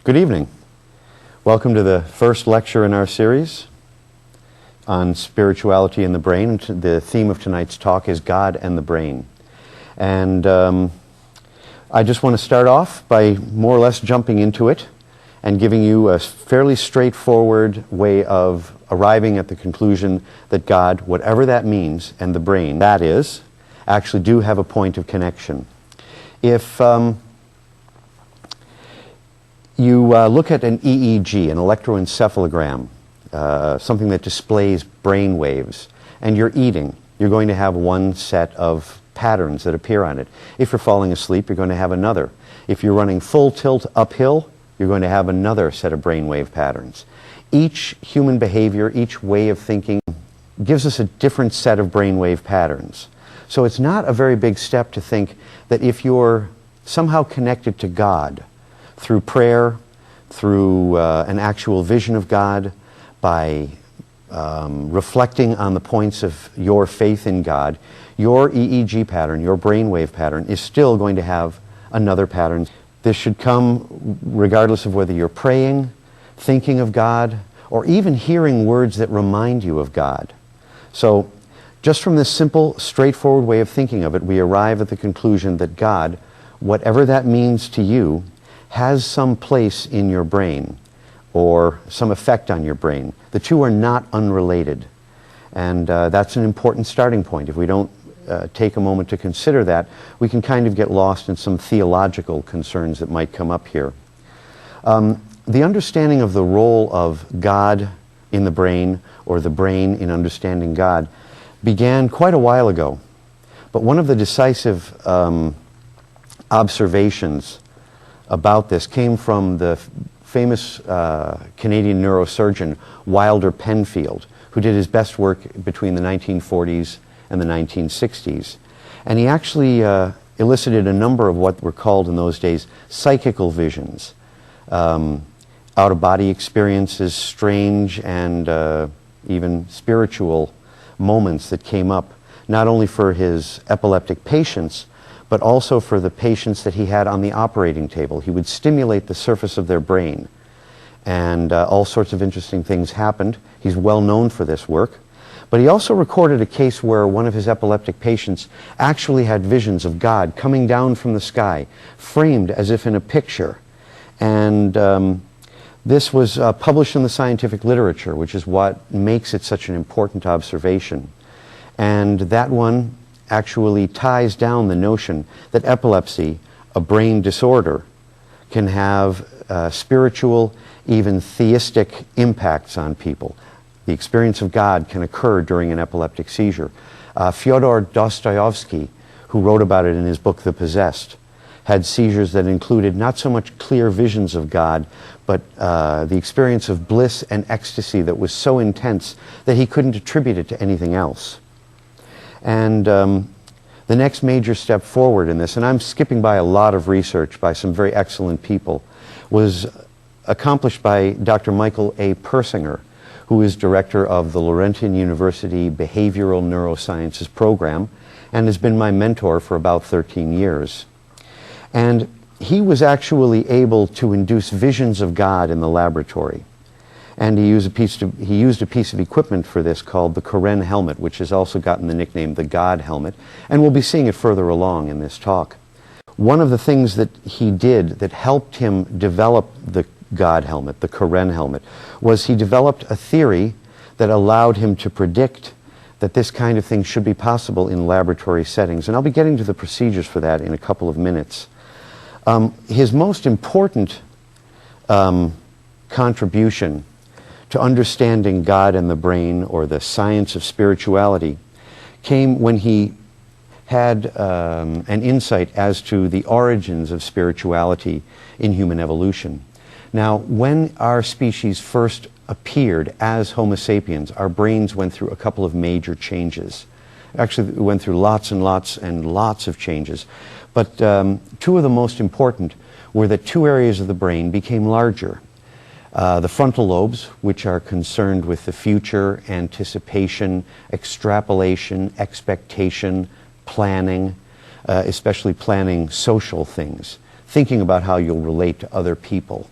Good evening. Welcome to the first lecture in our series on spirituality and the brain. The theme of tonight's talk is God and the brain. And I just want to start off by more or less jumping into it and giving you a fairly straightforward way of arriving at the conclusion that God, whatever that means, and the brain, that is, actually do have a point of connection. If you look at an EEG, an electroencephalogram, something that displays brain waves, and you're eating, you're going to have one set of patterns that appear on it. If you're falling asleep, you're going to have another. If you're running full tilt uphill, you're going to have another set of brainwave patterns. Each human behavior, each way of thinking gives us a different set of brainwave patterns. So it's not a very big step to think that if you're somehow connected to God through prayer, through an actual vision of God, by reflecting on the points of your faith in God, your EEG pattern, your brainwave pattern, is still going to have another pattern. This should come regardless of whether you're praying, thinking of God, or even hearing words that remind you of God. So just from this simple, straightforward way of thinking of it, we arrive at the conclusion that God, whatever that means to you, has some place in your brain or some effect on your brain. The two are not unrelated. And that's an important starting point. If we don't take a moment to consider that, we can kind of get lost in some theological concerns that might come up here. The understanding of the role of God in the brain, or the brain in understanding God, began quite a while ago. But one of the decisive observations about this came from the famous Canadian neurosurgeon Wilder Penfield, who did his best work between the 1940s and the 1960s. And he actually elicited a number of what were called in those days psychical visions, out-of-body experiences, strange and even spiritual moments that came up, not only for his epileptic patients, but also for the patients that he had on the operating table. He would stimulate the surface of their brain, and all sorts of interesting things happened. He's well known for this work. But he also recorded a case where one of his epileptic patients actually had visions of God coming down from the sky, framed as if in a picture. And this was published in the scientific literature, which is what makes it such an important observation. And that one actually ties down the notion that epilepsy, a brain disorder, can have spiritual, even theistic impacts on people. The experience of God can occur during an epileptic seizure. Fyodor Dostoevsky, who wrote about it in his book The Possessed, had seizures that included not so much clear visions of God, but the experience of bliss and ecstasy that was so intense that he couldn't attribute it to anything else. And the next major step forward in this, and I'm skipping by a lot of research by some very excellent people, was accomplished by Dr. Michael A. Persinger, who is director of the Laurentian University Behavioral Neurosciences program and has been my mentor for about 13 years. And he was actually able to induce visions of God in the laboratory. And he used a piece of equipment for this called the Koren helmet, which has also gotten the nickname the God helmet, and we'll be seeing it further along in this talk. One of the things that he did that helped him develop the God helmet, the Koren helmet, was he developed a theory that allowed him to predict that this kind of thing should be possible in laboratory settings. And I'll be getting to the procedures for that in a couple of minutes. His most important contribution to understanding God and the brain, or the science of spirituality, came when he had an insight as to the origins of spirituality in human evolution. Now, when our species first appeared as Homo sapiens, our brains went through a couple of major changes. Actually, we went through lots and lots and lots of changes. But two of the most important were that two areas of the brain became larger. The frontal lobes, which are concerned with the future, anticipation, extrapolation, expectation, planning, especially planning social things, thinking about how you'll relate to other people.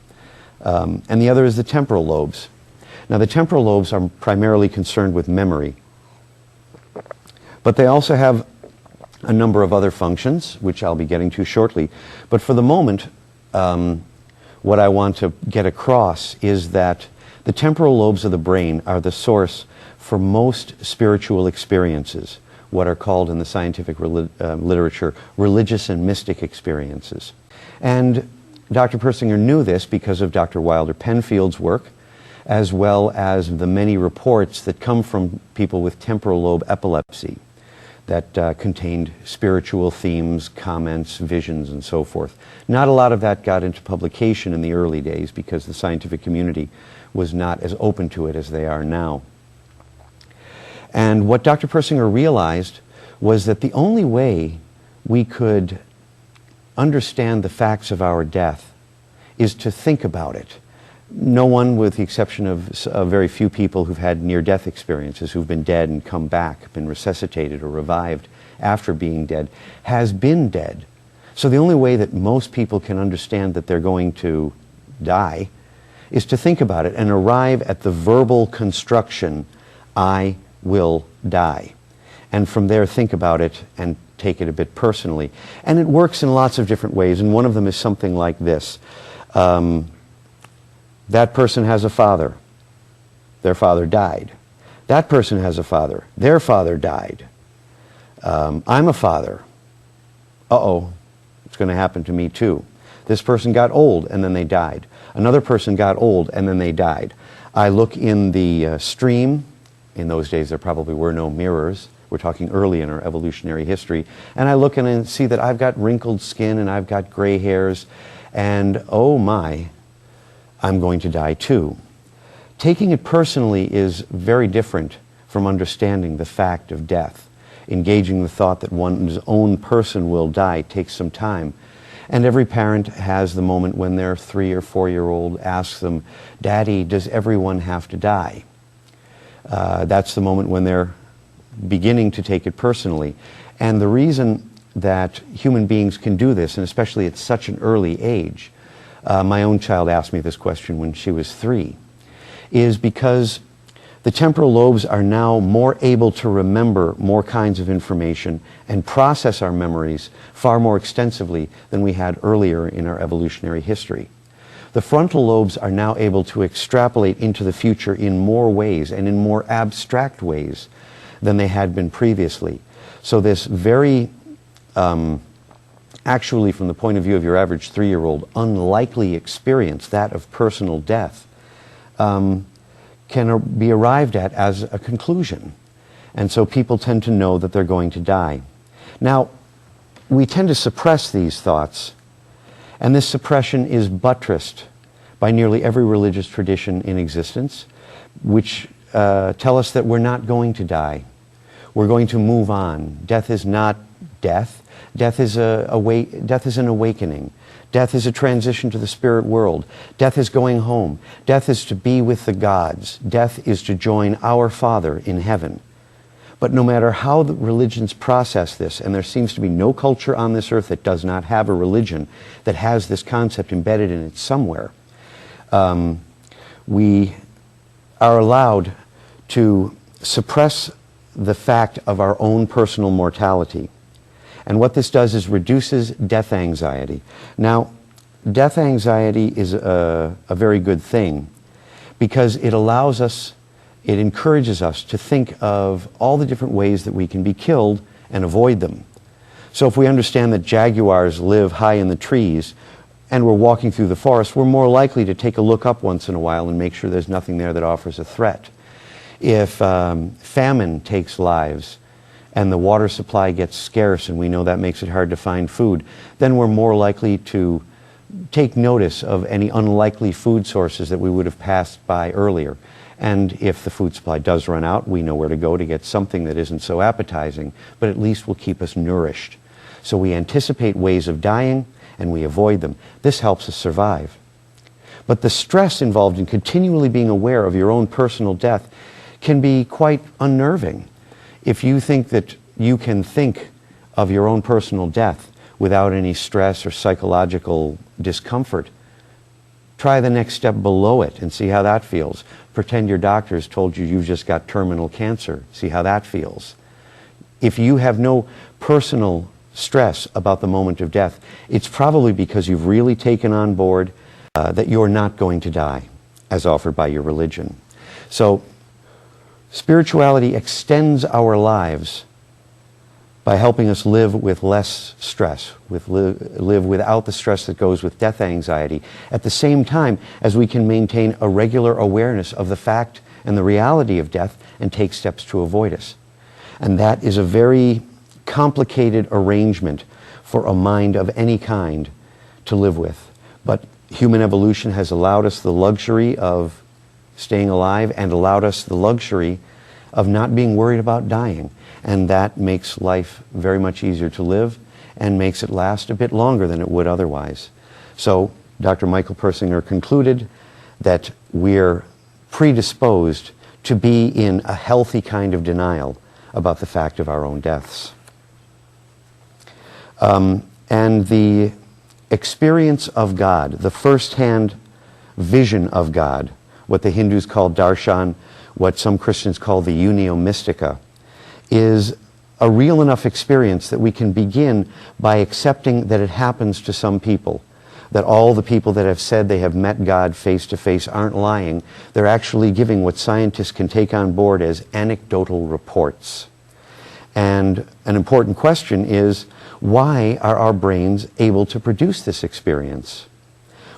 and the other is the temporal lobes. Now, the temporal lobes are primarily concerned with memory, but they also have a number of other functions, which I'll be getting to shortly. But for the moment, what I want to get across is that the temporal lobes of the brain are the source for most spiritual experiences, what are called in the scientific literature religious and mystic experiences. And Dr. Persinger knew this because of Dr. Wilder Penfield's work, as well as the many reports that come from people with temporal lobe epilepsy that contained spiritual themes, comments, visions, and so forth. Not a lot of that got into publication in the early days because the scientific community was not as open to it as they are now. And what Dr. Persinger realized was that the only way we could understand the facts of our death is to think about it. No one, with the exception of very few people who've had near-death experiences, who've been dead and come back, been resuscitated or revived after being dead, has been dead. So the only way that most people can understand that they're going to die is to think about it and arrive at the verbal construction, I will die. And from there think about it and take it a bit personally. And it works in lots of different ways, and one of them is something like this. That person has a father. Their father died. That person has a father. Their father died. I'm a father. Uh-oh, it's going to happen to me too. This person got old and then they died. Another person got old and then they died. I look in the stream. In those days there probably were no mirrors. We're talking early in our evolutionary history. And I look in and see that I've got wrinkled skin and I've got gray hairs. And oh my, I'm going to die too. Taking it personally is very different from understanding the fact of death. Engaging the thought that one's own person will die takes some time. And every parent has the moment when their 3 or 4-year-old asks them, Daddy, does everyone have to die? That's the moment when they're beginning to take it personally. And the reason that human beings can do this, and especially at such an early age, my own child asked me this question when she was 3, is because the temporal lobes are now more able to remember more kinds of information and process our memories far more extensively than we had earlier in our evolutionary history. The frontal lobes are now able to extrapolate into the future in more ways and in more abstract ways than they had been previously. So this very actually, from the point of view of your average 3-year-old, unlikely experience, that of personal death, can be arrived at as a conclusion. And so people tend to know that they're going to die. Now, we tend to suppress these thoughts, and this suppression is buttressed by nearly every religious tradition in existence, which tell us that we're not going to die. We're going to move on. Death is not death. Death is an awakening. Death is a transition to the spirit world. Death is going home. Death is to be with the gods. Death is to join our Father in heaven. But no matter how the religions process this, and there seems to be no culture on this earth that does not have a religion that has this concept embedded in it somewhere, we are allowed to suppress the fact of our own personal mortality. And what this does is reduces death anxiety. Now, death anxiety is a very good thing because it allows us, it encourages us to think of all the different ways that we can be killed and avoid them. So if we understand that jaguars live high in the trees and we're walking through the forest, we're more likely to take a look up once in a while and make sure there's nothing there that offers a threat. If famine takes lives, and the water supply gets scarce and we know that makes it hard to find food, then we're more likely to take notice of any unlikely food sources that we would have passed by earlier. And if the food supply does run out, we know where to go to get something that isn't so appetizing, but at least will keep us nourished. So we anticipate ways of dying and we avoid them. This helps us survive. But the stress involved in continually being aware of your own personal death can be quite unnerving. If you think that you can think of your own personal death without any stress or psychological discomfort, Try the next step below it and see how that feels. Pretend your doctors told you you've just got terminal cancer. See how that feels. If you have no personal stress about the moment of death, it's probably because you've really taken on board that you're not going to die, as offered by your religion. So, spirituality extends our lives by helping us live with less stress, live without the stress that goes with death anxiety, at the same time as we can maintain a regular awareness of the fact and the reality of death and take steps to avoid it. And that is a very complicated arrangement for a mind of any kind to live with. But human evolution has allowed us the luxury of staying alive and allowed us the luxury of not being worried about dying. And that makes life very much easier to live and makes it last a bit longer than it would otherwise. So Dr. Michael Persinger concluded that we're predisposed to be in a healthy kind of denial about the fact of our own deaths. And the experience of God, the first-hand vision of God, what the Hindus call darshan, what some Christians call the unio mystica, is a real enough experience that we can begin by accepting that it happens to some people, that all the people that have said they have met God face to face aren't lying. They're actually giving what scientists can take on board as anecdotal reports. And an important question is, why are our brains able to produce this experience?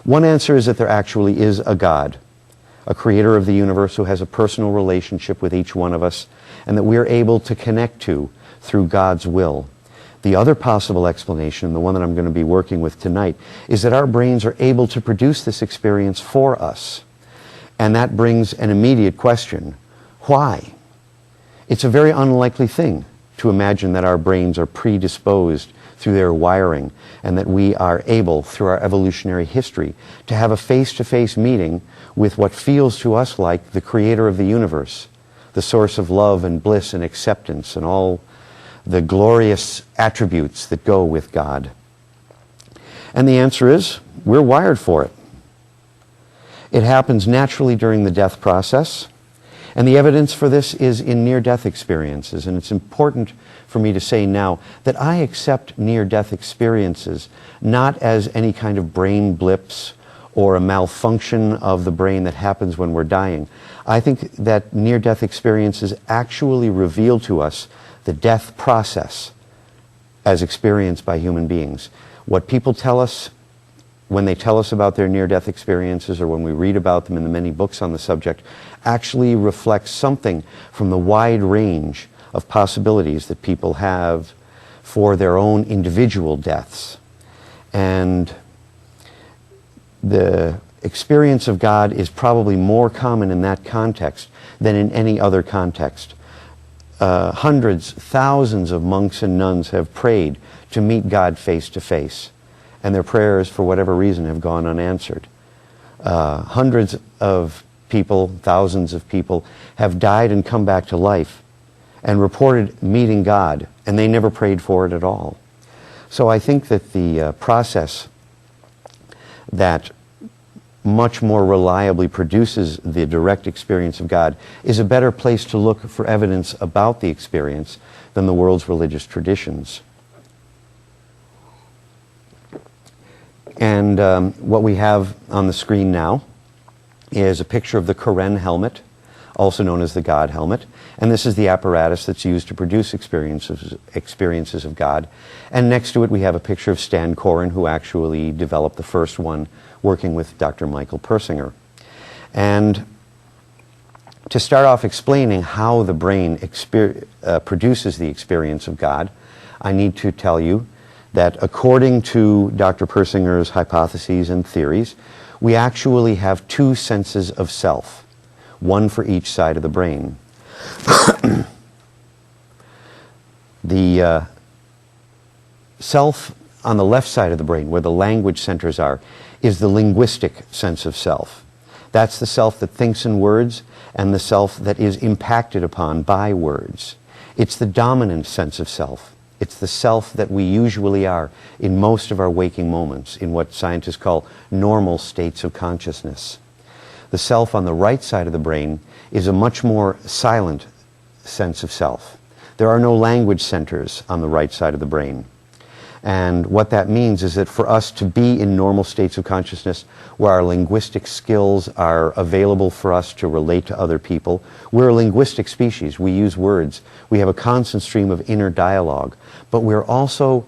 One answer is that there actually is a God, a creator of the universe who has a personal relationship with each one of us, and that we're able to connect to through God's will. The other possible explanation, the one that I'm going to be working with tonight, is that our brains are able to produce this experience for us. And that brings an immediate question. Why? It's a very unlikely thing to imagine that our brains are predisposed through their wiring and that we are able, through our evolutionary history, to have a face-to-face meeting with what feels to us like the creator of the universe, the source of love and bliss and acceptance and all the glorious attributes that go with God. And the answer is, we're wired for it. It happens naturally during the death process, and the evidence for this is in near-death experiences. And it's important for me to say now that I accept near-death experiences not as any kind of brain blips or a malfunction of the brain that happens when we're dying. I think that near-death experiences actually reveal to us the death process as experienced by human beings. What people tell us when they tell us about their near-death experiences or when we read about them in the many books on the subject actually reflects something from the wide range of possibilities that people have for their own individual deaths. And the experience of God is probably more common in that context than in any other context. Hundreds, thousands of monks and nuns have prayed to meet God face to face, and their prayers, for whatever reason, have gone unanswered. Hundreds of people, thousands of people, have died and come back to life and reported meeting God, and they never prayed for it at all. So I think that the process that much more reliably produces the direct experience of God is a better place to look for evidence about the experience than the world's religious traditions. And what we have on the screen now is a picture of the Karen helmet, also known as the God helmet. And this is the apparatus that's used to produce experiences of God. And next to it we have a picture of Stan Koren, who actually developed the first one, working with Dr. Michael Persinger. And to start off explaining how the brain produces the experience of God, I need to tell you that according to Dr. Persinger's hypotheses and theories, we actually have two senses of self, one for each side of the brain. The self on the left side of the brain, where the language centers are, is the linguistic sense of self. That's the self that thinks in words and the self that is impacted upon by words. It's the dominant sense of self. It's the self that we usually are in most of our waking moments, in what scientists call normal states of consciousness. The self on the right side of the brain is a much more silent sense of self. There are no language centers on the right side of the brain. And what that means is that for us to be in normal states of consciousness where our linguistic skills are available for us to relate to other people, we're a linguistic species. We use words. We have a constant stream of inner dialogue. But we're also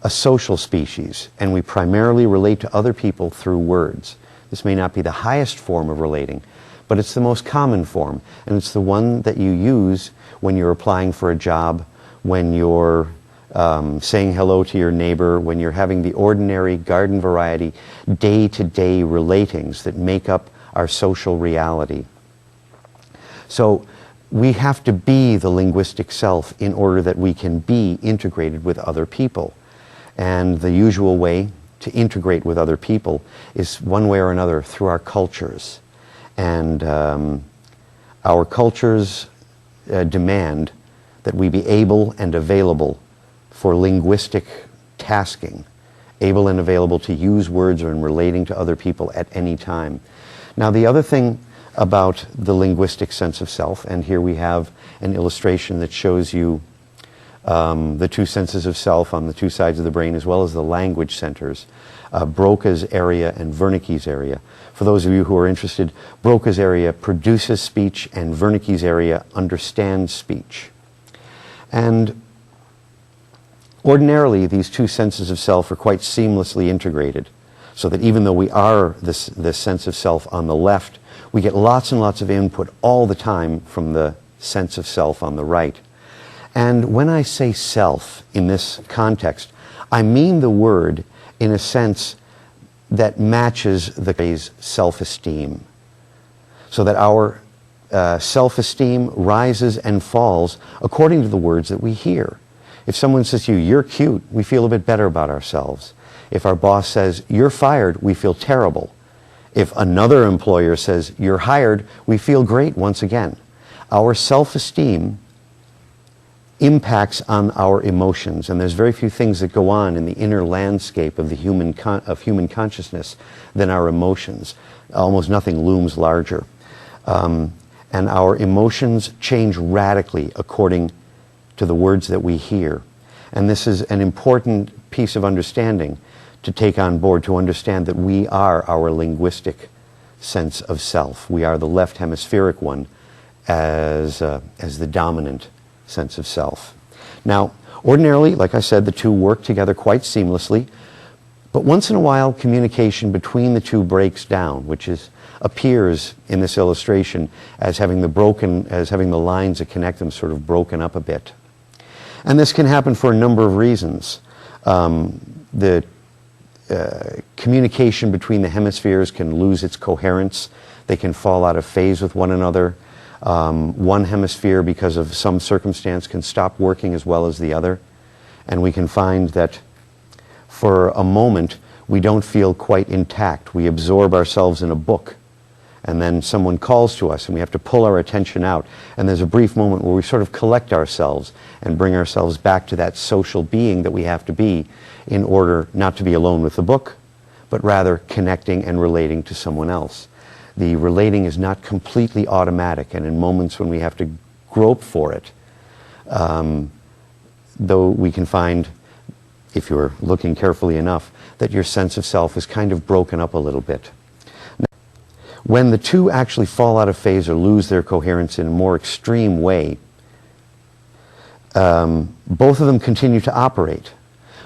a social species, and we primarily relate to other people through words. This may not be the highest form of relating, but it's the most common form, and it's the one that you use when you're applying for a job, when you're saying hello to your neighbor, when you're having the ordinary garden variety day-to-day relatings that make up our social reality. So we have to be the linguistic self in order that we can be integrated with other people. And the usual way to integrate with other people is one way or another through our cultures. And our cultures demand that we be able and available for linguistic tasking, able and available to use words or in relating to other people at any time. Now, the other thing about the linguistic sense of self, and here we have an illustration that shows you the two senses of self on the two sides of the brain, as well as the language centers, Broca's area and Wernicke's area. For those of you who are interested, Broca's area produces speech and Wernicke's area understands speech. And ordinarily, these two senses of self are quite seamlessly integrated, so that even though we are this sense of self on the left, we get lots and lots of input all the time from the sense of self on the right. And when I say self in this context, I mean the word in a sense that matches the phrase self-esteem, so that our self-esteem rises and falls according to the words that we hear. If someone says to you, "You're cute," we feel a bit better about ourselves. If our boss says, "You're fired," we feel terrible. If another employer says, "You're hired," we feel great once again. Our self-esteem impacts on our emotions, and there's very few things that go on in the inner landscape of the human consciousness than our emotions. Almost nothing looms larger. And our emotions change radically according to the words that we hear. And this is an important piece of understanding to take on board, to understand that we are our linguistic sense of self. We are the left hemispheric one as the dominant sense of self. Now, ordinarily, like I said, the two work together quite seamlessly, but once in a while communication between the two breaks down, which appears in this illustration as having the lines that connect them sort of broken up a bit. And this can happen for a number of reasons. The communication between the hemispheres can lose its coherence. They can fall out of phase with one another. One hemisphere, because of some circumstance, can stop working as well as the other. And we can find that for a moment we don't feel quite intact. We absorb ourselves in a book, and then someone calls to us and we have to pull our attention out, and there's a brief moment where we sort of collect ourselves and bring ourselves back to that social being that we have to be in order not to be alone with the book, but rather connecting and relating to someone else. The relating is not completely automatic, and in moments when we have to grope for it, though we can find, if you're looking carefully enough, that your sense of self is kind of broken up a little bit. When the two actually fall out of phase or lose their coherence in a more extreme way, both of them continue to operate,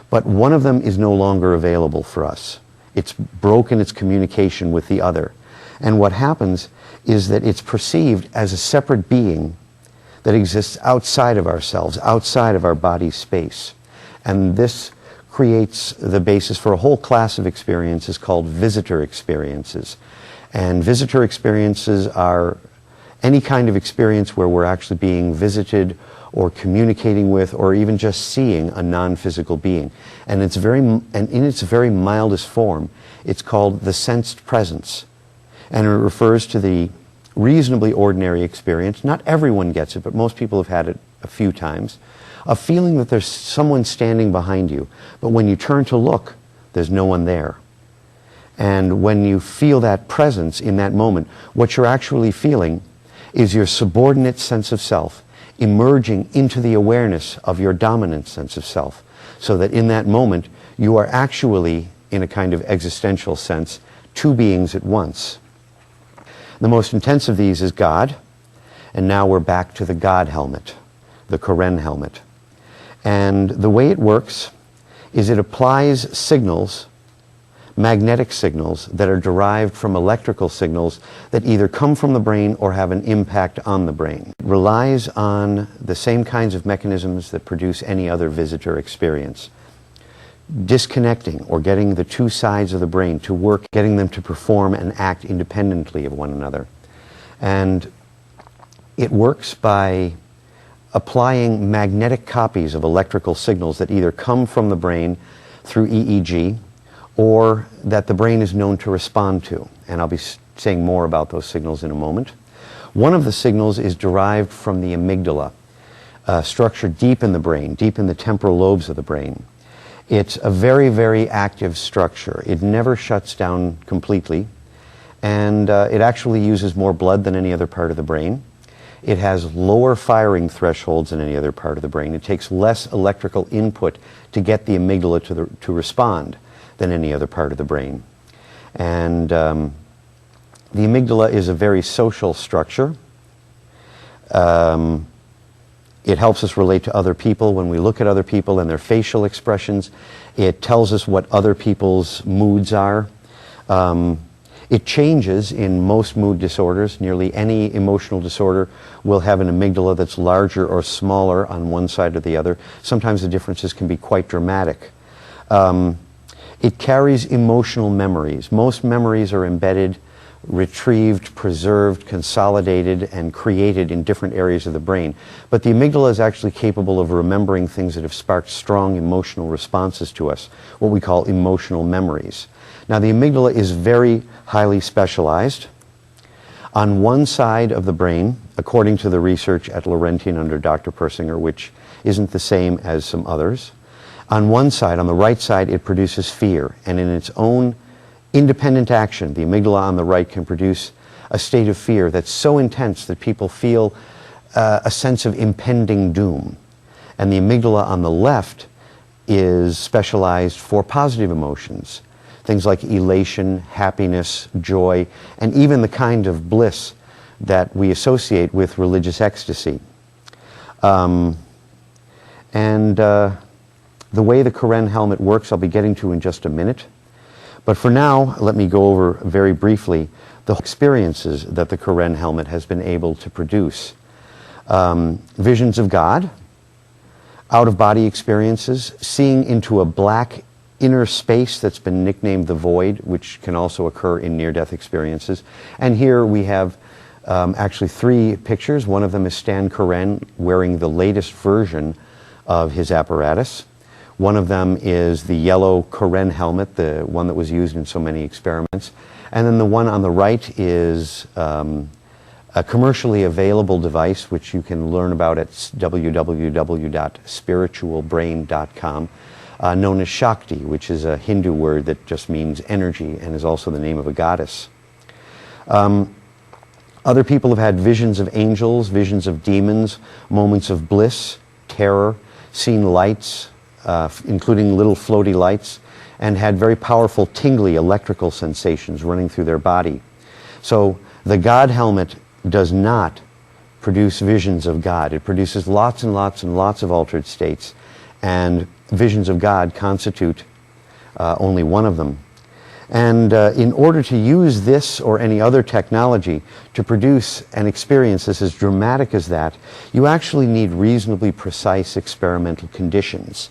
but one of them is no longer available for us. It's broken its communication with the other. And what happens is that it's perceived as a separate being that exists outside of ourselves, outside of our body space. And this creates the basis for a whole class of experiences called visitor experiences. And visitor experiences are any kind of experience where we're actually being visited or communicating with or even just seeing a non-physical being. And in its very mildest form, it's called the sensed presence. And it refers to the reasonably ordinary experience. Not everyone gets it, but most people have had it a few times, of feeling that there's someone standing behind you, but when you turn to look, there's no one there. And when you feel that presence in that moment, what you're actually feeling is your subordinate sense of self emerging into the awareness of your dominant sense of self, so that in that moment you are actually, in a kind of existential sense, two beings at once. The most intense of these is God, and now we're back to the God helmet, the Karen helmet. And the way it works is it applies signals, magnetic signals, that are derived from electrical signals that either come from the brain or have an impact on the brain. It relies on the same kinds of mechanisms that produce any other visitor experience. Disconnecting or getting the two sides of the brain to work, getting them to perform and act independently of one another. And it works by applying magnetic copies of electrical signals that either come from the brain through EEG or that the brain is known to respond to. And I'll be saying more about those signals in a moment. One of the signals is derived from the amygdala, a structure deep in the brain, deep in the temporal lobes of the brain. It's a very, very active structure. It never shuts down completely, and it actually uses more blood than any other part of the brain. It has lower firing thresholds than any other part of the brain. It takes less electrical input to get the amygdala to respond than any other part of the brain. And the amygdala is a very social structure. It helps us relate to other people. When we look at other people and their facial expressions, it tells us what other people's moods are. It changes in most mood disorders. Nearly any emotional disorder will have an amygdala that's larger or smaller on one side or the other. Sometimes the differences can be quite dramatic. It carries emotional memories. Most memories are embedded, retrieved, preserved, consolidated, and created in different areas of the brain. But the amygdala is actually capable of remembering things that have sparked strong emotional responses to us, what we call emotional memories. Now, the amygdala is very highly specialized. On one side of the brain, according to the research at Laurentian under Dr. Persinger, which isn't the same as some others, on one side, on the right side, it produces fear, and in its own independent action, the amygdala on the right can produce a state of fear that's so intense that people feel a sense of impending doom. And the amygdala on the left is specialized for positive emotions, things like elation, happiness, joy, and even the kind of bliss that we associate with religious ecstasy. The way the Karen helmet works, I'll be getting to in just a minute. But for now, let me go over very briefly the experiences that the Karen helmet has been able to produce. Visions of God, out-of-body experiences, seeing into a black inner space that's been nicknamed the void, which can also occur in near-death experiences. And here we have actually three pictures. One of them is Stan Karen wearing the latest version of his apparatus. One of them is the yellow Karen helmet, the one that was used in so many experiments. And then the one on the right is a commercially available device, which you can learn about at www.spiritualbrain.com, known as Shakti, which is a Hindu word that just means energy and is also the name of a goddess. Other people have had visions of angels, visions of demons, moments of bliss, terror, seen lights, including little floaty lights, and had very powerful tingly electrical sensations running through their body. So the God helmet does not produce visions of God. It produces lots and lots and lots of altered states, and visions of God constitute only one of them. And in order to use this or any other technology to produce an experience that's as dramatic as that, you actually need reasonably precise experimental conditions.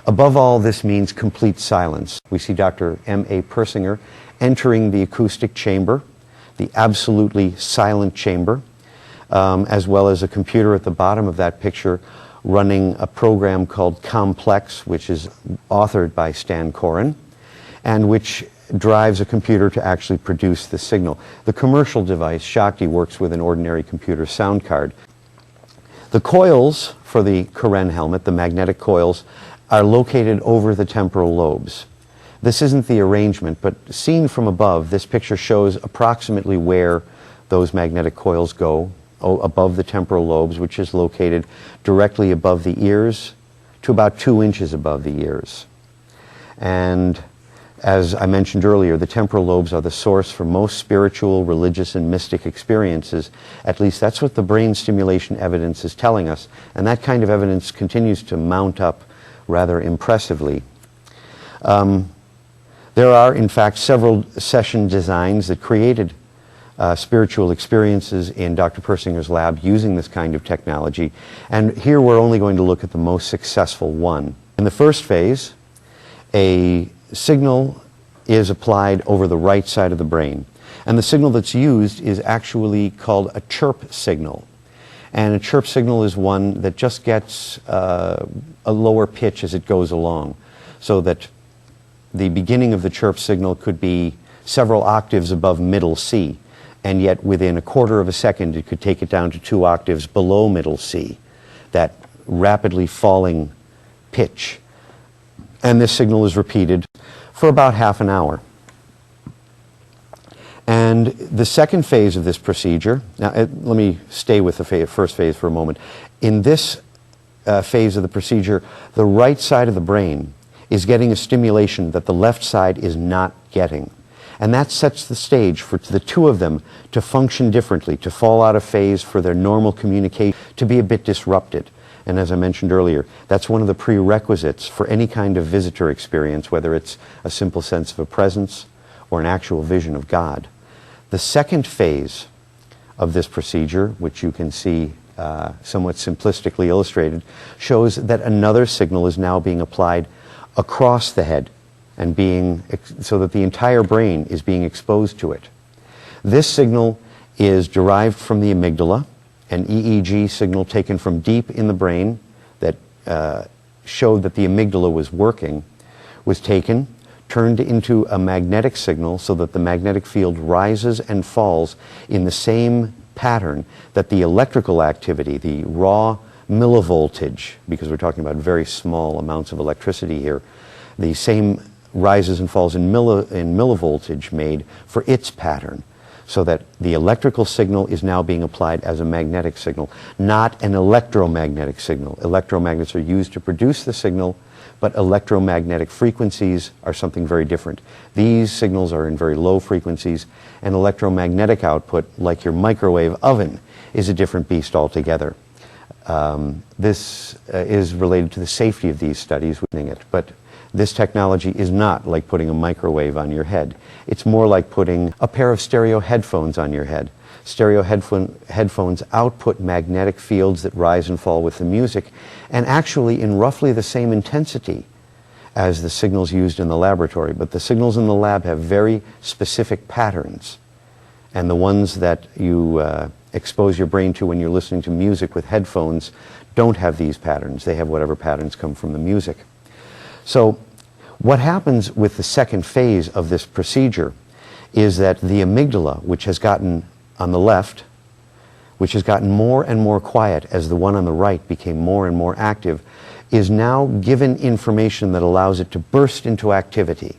Above all, this means complete silence. We see Dr. M.A. Persinger entering the acoustic chamber, the absolutely silent chamber, as well as a computer at the bottom of that picture running a program called Complex, which is authored by Stan Karen, and which drives a computer to actually produce the signal. The commercial device, Shakti, works with an ordinary computer sound card. The coils for the Karen helmet, the magnetic coils, are located over the temporal lobes. This isn't the arrangement, but seen from above, this picture shows approximately where those magnetic coils go, above the temporal lobes, which is located directly above the ears to about 2 inches above the ears. And as I mentioned earlier, the temporal lobes are the source for most spiritual, religious, and mystic experiences. At least that's what the brain stimulation evidence is telling us. And that kind of evidence continues to mount up rather impressively. There are, in fact, several session designs that created spiritual experiences in Dr. Persinger's lab using this kind of technology. And here we're only going to look at the most successful one. In the first phase, a signal is applied over the right side of the brain. And the signal that's used is actually called a chirp signal. And a chirp signal is one that just gets a lower pitch as it goes along, so that the beginning of the chirp signal could be several octaves above middle C, and yet within a quarter of a second it could take it down to 2 octaves below middle C, that rapidly falling pitch. And this signal is repeated for about half an hour. And the second phase of this procedure, now let me stay with the first phase for a moment. In this phase of the procedure, the right side of the brain is getting a stimulation that the left side is not getting. And that sets the stage for the two of them to function differently, to fall out of phase, for their normal communication to be a bit disrupted. And as I mentioned earlier, that's one of the prerequisites for any kind of visitor experience, whether it's a simple sense of a presence or an actual vision of God. The second phase of this procedure, which you can see somewhat simplistically illustrated, shows that another signal is now being applied across the head, and so that the entire brain is being exposed to it. This signal is derived from the amygdala, an EEG signal taken from deep in the brain that showed that the amygdala was working, was taken, turned into a magnetic signal so that the magnetic field rises and falls in the same pattern that the electrical activity, the raw millivoltage, because we're talking about very small amounts of electricity here, the same rises and falls in millivoltage made for its pattern, so that the electrical signal is now being applied as a magnetic signal, not an electromagnetic signal. Electromagnets are used to produce the signal, but electromagnetic frequencies are something very different. These signals are in very low frequencies, and electromagnetic output, like your microwave oven, is a different beast altogether. This is related to the safety of these studies, but this technology is not like putting a microwave on your head. It's more like putting a pair of stereo headphones on your head. Stereo headphones output magnetic fields that rise and fall with the music, and actually in roughly the same intensity as the signals used in the laboratory. But the signals in the lab have very specific patterns, and the ones that you expose your brain to when you're listening to music with headphones don't have these patterns. They have whatever patterns come from the music. So what happens with the second phase of this procedure is that the amygdala, which has gotten on the left, which has gotten more and more quiet as the one on the right became more and more active, is now given information that allows it to burst into activity.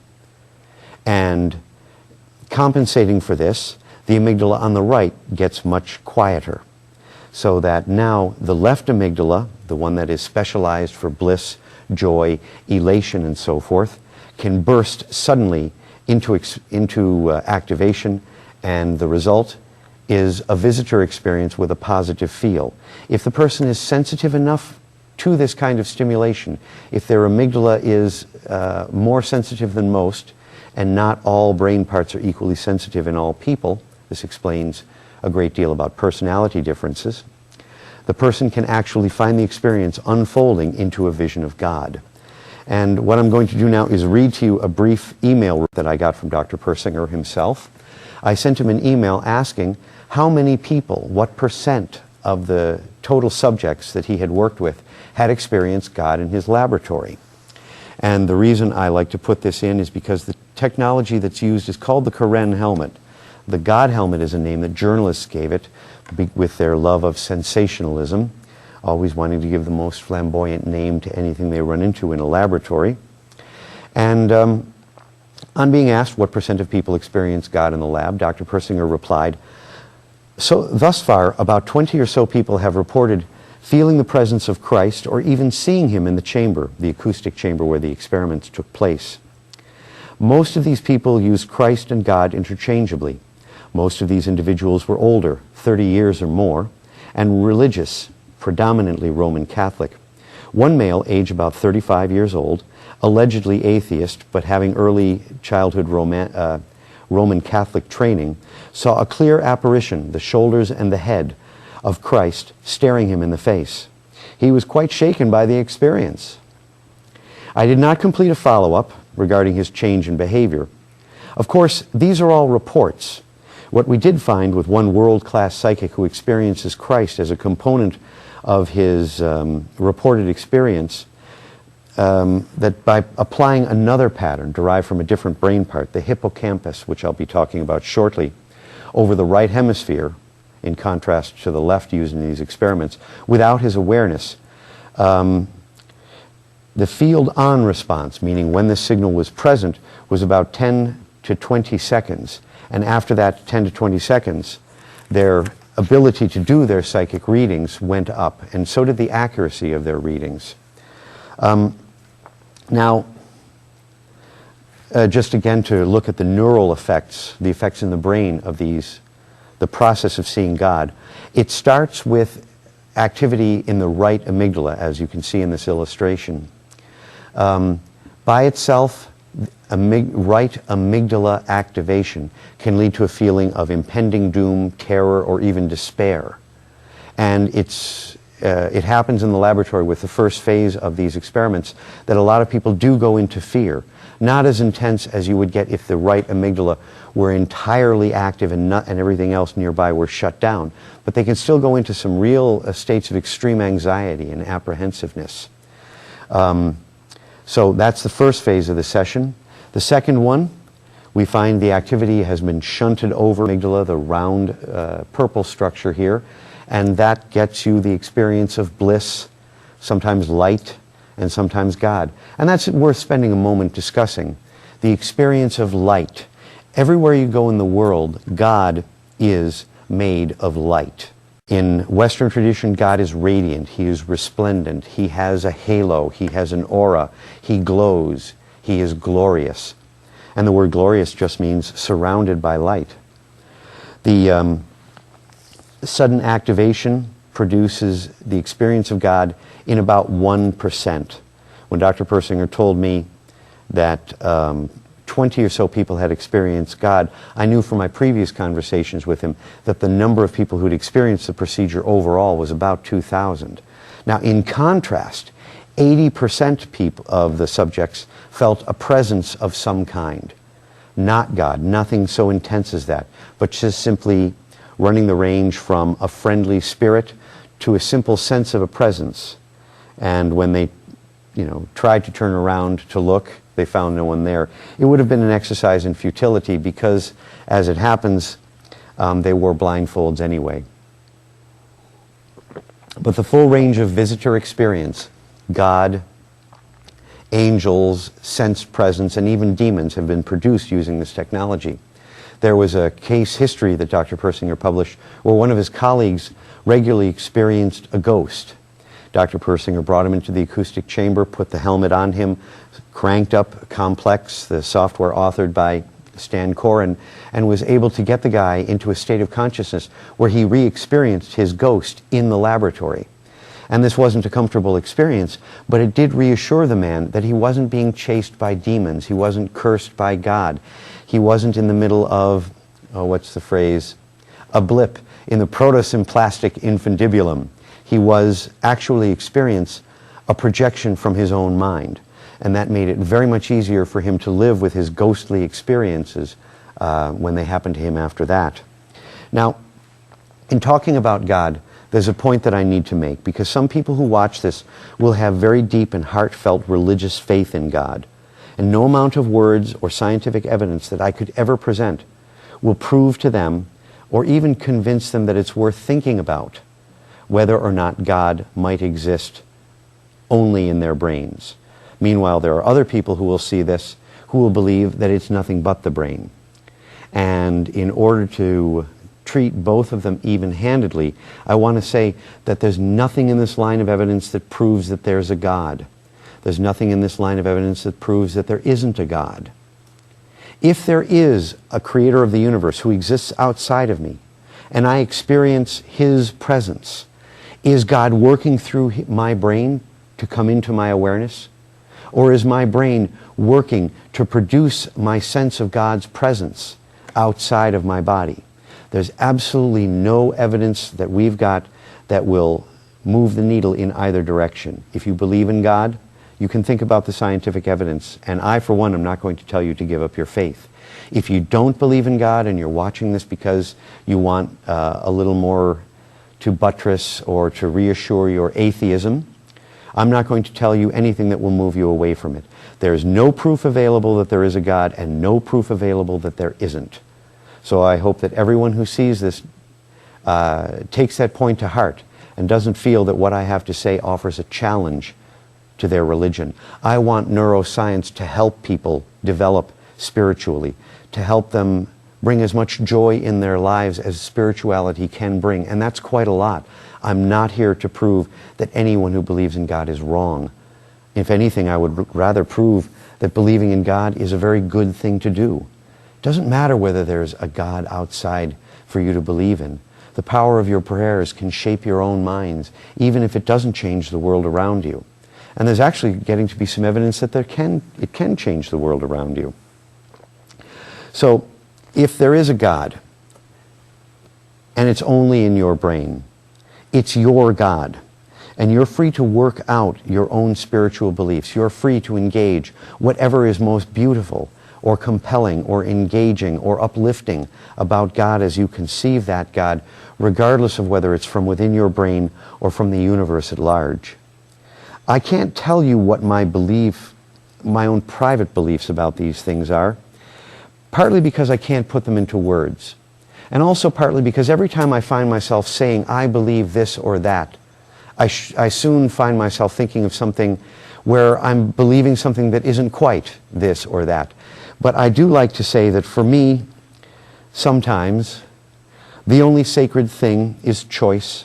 And compensating for this, the amygdala on the right gets much quieter, so that now the left amygdala, the one that is specialized for bliss, joy, elation, and so forth, can burst suddenly into activation, and the result is a visitor experience with a positive feel. If the person is sensitive enough to this kind of stimulation, if their amygdala is more sensitive than most, and not all brain parts are equally sensitive in all people, this explains a great deal about personality differences, the person can actually find the experience unfolding into a vision of God. And what I'm going to do now is read to you a brief email that I got from Dr. Persinger himself. I sent him an email asking how many people, what percent of the total subjects that he had worked with had experienced God in his laboratory. And the reason I like to put this in is because the technology that's used is called the Karen helmet. The God helmet is a name that journalists gave it with their love of sensationalism. always wanting to give the most flamboyant name to anything they run into in a laboratory. And on being asked what % of people experience God in the lab, Dr. Persinger replied, "So thus far, about 20 or so people have reported feeling the presence of Christ or even seeing him in the chamber, the acoustic chamber where the experiments took place. Most of these people used Christ and God interchangeably. Most of these individuals were older, 30 years or more, and religious, predominantly Roman Catholic. One male, age about 35 years old, allegedly atheist, but having early childhood Roman Catholic training, saw a clear apparition, the shoulders and the head of Christ staring him in the face. He was quite shaken by the experience. I did not complete a follow-up regarding his change in behavior. Of course, these are all reports. What we did find with one world-class psychic who experiences Christ as a component of his reported experience, that by applying another pattern derived from a different brain part, the hippocampus, which I'll be talking about shortly, over the right hemisphere, in contrast to the left used in these experiments, without his awareness, the field-on response, meaning when the signal was present, was about 10 to 20 seconds. And after that 10 to 20 seconds, their ability to do their psychic readings went up, and so did the accuracy of their readings. Now, just again to look at the neural effects, the effects in the brain of these, the process of seeing God, it starts with activity in the right amygdala, as you can see in this illustration. By itself, right amygdala activation can lead to a feeling of impending doom, terror, or even despair. And it happens in the laboratory with the first phase of these experiments that a lot of people do go into fear. Not as intense as you would get if the right amygdala were entirely active and everything else nearby were shut down. But they can still go into some real states of extreme anxiety and apprehensiveness. So that's the first phase of the session. The second one, we find the activity has been shunted over amygdala, the round purple structure here, and that gets you the experience of bliss, sometimes light, and sometimes God. And that's worth spending a moment discussing. The experience of light. Everywhere you go in the world, God is made of light. In Western tradition, God is radiant, He is resplendent, He has a halo, He has an aura, He glows, He is glorious. And the word glorious just means surrounded by light. The sudden activation produces the experience of God in about 1%. When Dr. Persinger told me that 20 or so people had experienced God, I knew from my previous conversations with him that the number of people who'd experienced the procedure overall was about 2,000. Now, in contrast, 80% of the subjects felt a presence of some kind. Not God, nothing so intense as that, but just simply running the range from a friendly spirit to a simple sense of a presence. And when they, tried to turn around to look, they found no one there. It would have been an exercise in futility because, as it happens, they wore blindfolds anyway. But the full range of visitor experience, God, angels, sensed presence, and even demons have been produced using this technology. There was a case history that Dr. Persinger published where one of his colleagues regularly experienced a ghost. Dr. Persinger brought him into the acoustic chamber, put the helmet on him, cranked up Complex, the software authored by Stan Koren, and was able to get the guy into a state of consciousness where he re-experienced his ghost in the laboratory. And this wasn't a comfortable experience, but it did reassure the man that he wasn't being chased by demons, he wasn't cursed by God, he wasn't in the middle of, what's the phrase, a blip in the protosymplastic infundibulum. He was actually experience a projection from his own mind. And that made it very much easier for him to live with his ghostly experiences when they happened to him after that. Now, in talking about God, there's a point that I need to make, because some people who watch this will have very deep and heartfelt religious faith in God. And no amount of words or scientific evidence that I could ever present will prove to them or even convince them that it's worth thinking about whether or not God might exist only in their brains. Meanwhile, there are other people who will see this, who will believe that it's nothing but the brain. And in order to treat both of them even-handedly, I want to say that there's nothing in this line of evidence that proves that there's a God. There's nothing in this line of evidence that proves that there isn't a God. If there is a creator of the universe who exists outside of me, and I experience his presence, is God working through my brain to come into my awareness? Or is my brain working to produce my sense of God's presence outside of my body? There's absolutely no evidence that we've got that will move the needle in either direction. If you believe in God, you can think about the scientific evidence, and I, for one, am not going to tell you to give up your faith. If you don't believe in God and you're watching this because you want a little more to buttress or to reassure your atheism, I'm not going to tell you anything that will move you away from it. There is no proof available that there is a God and no proof available that there isn't. So I hope that everyone who sees this takes that point to heart and doesn't feel that what I have to say offers a challenge to their religion. I want neuroscience to help people develop spiritually, to help them bring as much joy in their lives as spirituality can bring, and that's quite a lot. I'm not here to prove that anyone who believes in God is wrong. If anything, I would rather prove that believing in God is a very good thing to do. It doesn't matter whether there's a God outside for you to believe in. The power of your prayers can shape your own minds, even if it doesn't change the world around you. And there's actually getting to be some evidence that it can change the world around you. So, if there is a God, and it's only in your brain, it's your God, and you're free to work out your own spiritual beliefs. You're free to engage whatever is most beautiful or compelling or engaging or uplifting about God as you conceive that God, regardless of whether it's from within your brain or from the universe at large. I can't tell you what my own private beliefs about these things are, partly because I can't put them into words, and also partly because every time I find myself saying, I believe this or that, I soon find myself thinking of something where I'm believing something that isn't quite this or that. But I do like to say that for me, sometimes, the only sacred thing is choice,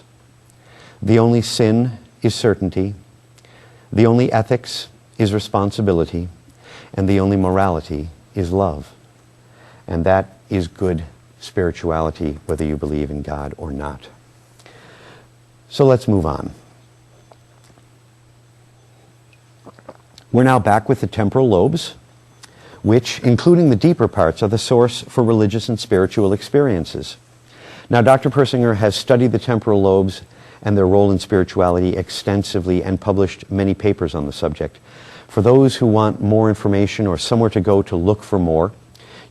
the only sin is certainty, the only ethics is responsibility, and the only morality is love. And that is good spirituality, whether you believe in God or not. So let's move on. We're now back with the temporal lobes, which, including the deeper parts, are the source for religious and spiritual experiences. Now, Dr. Persinger has studied the temporal lobes and their role in spirituality extensively and published many papers on the subject. For those who want more information or somewhere to go to look for more,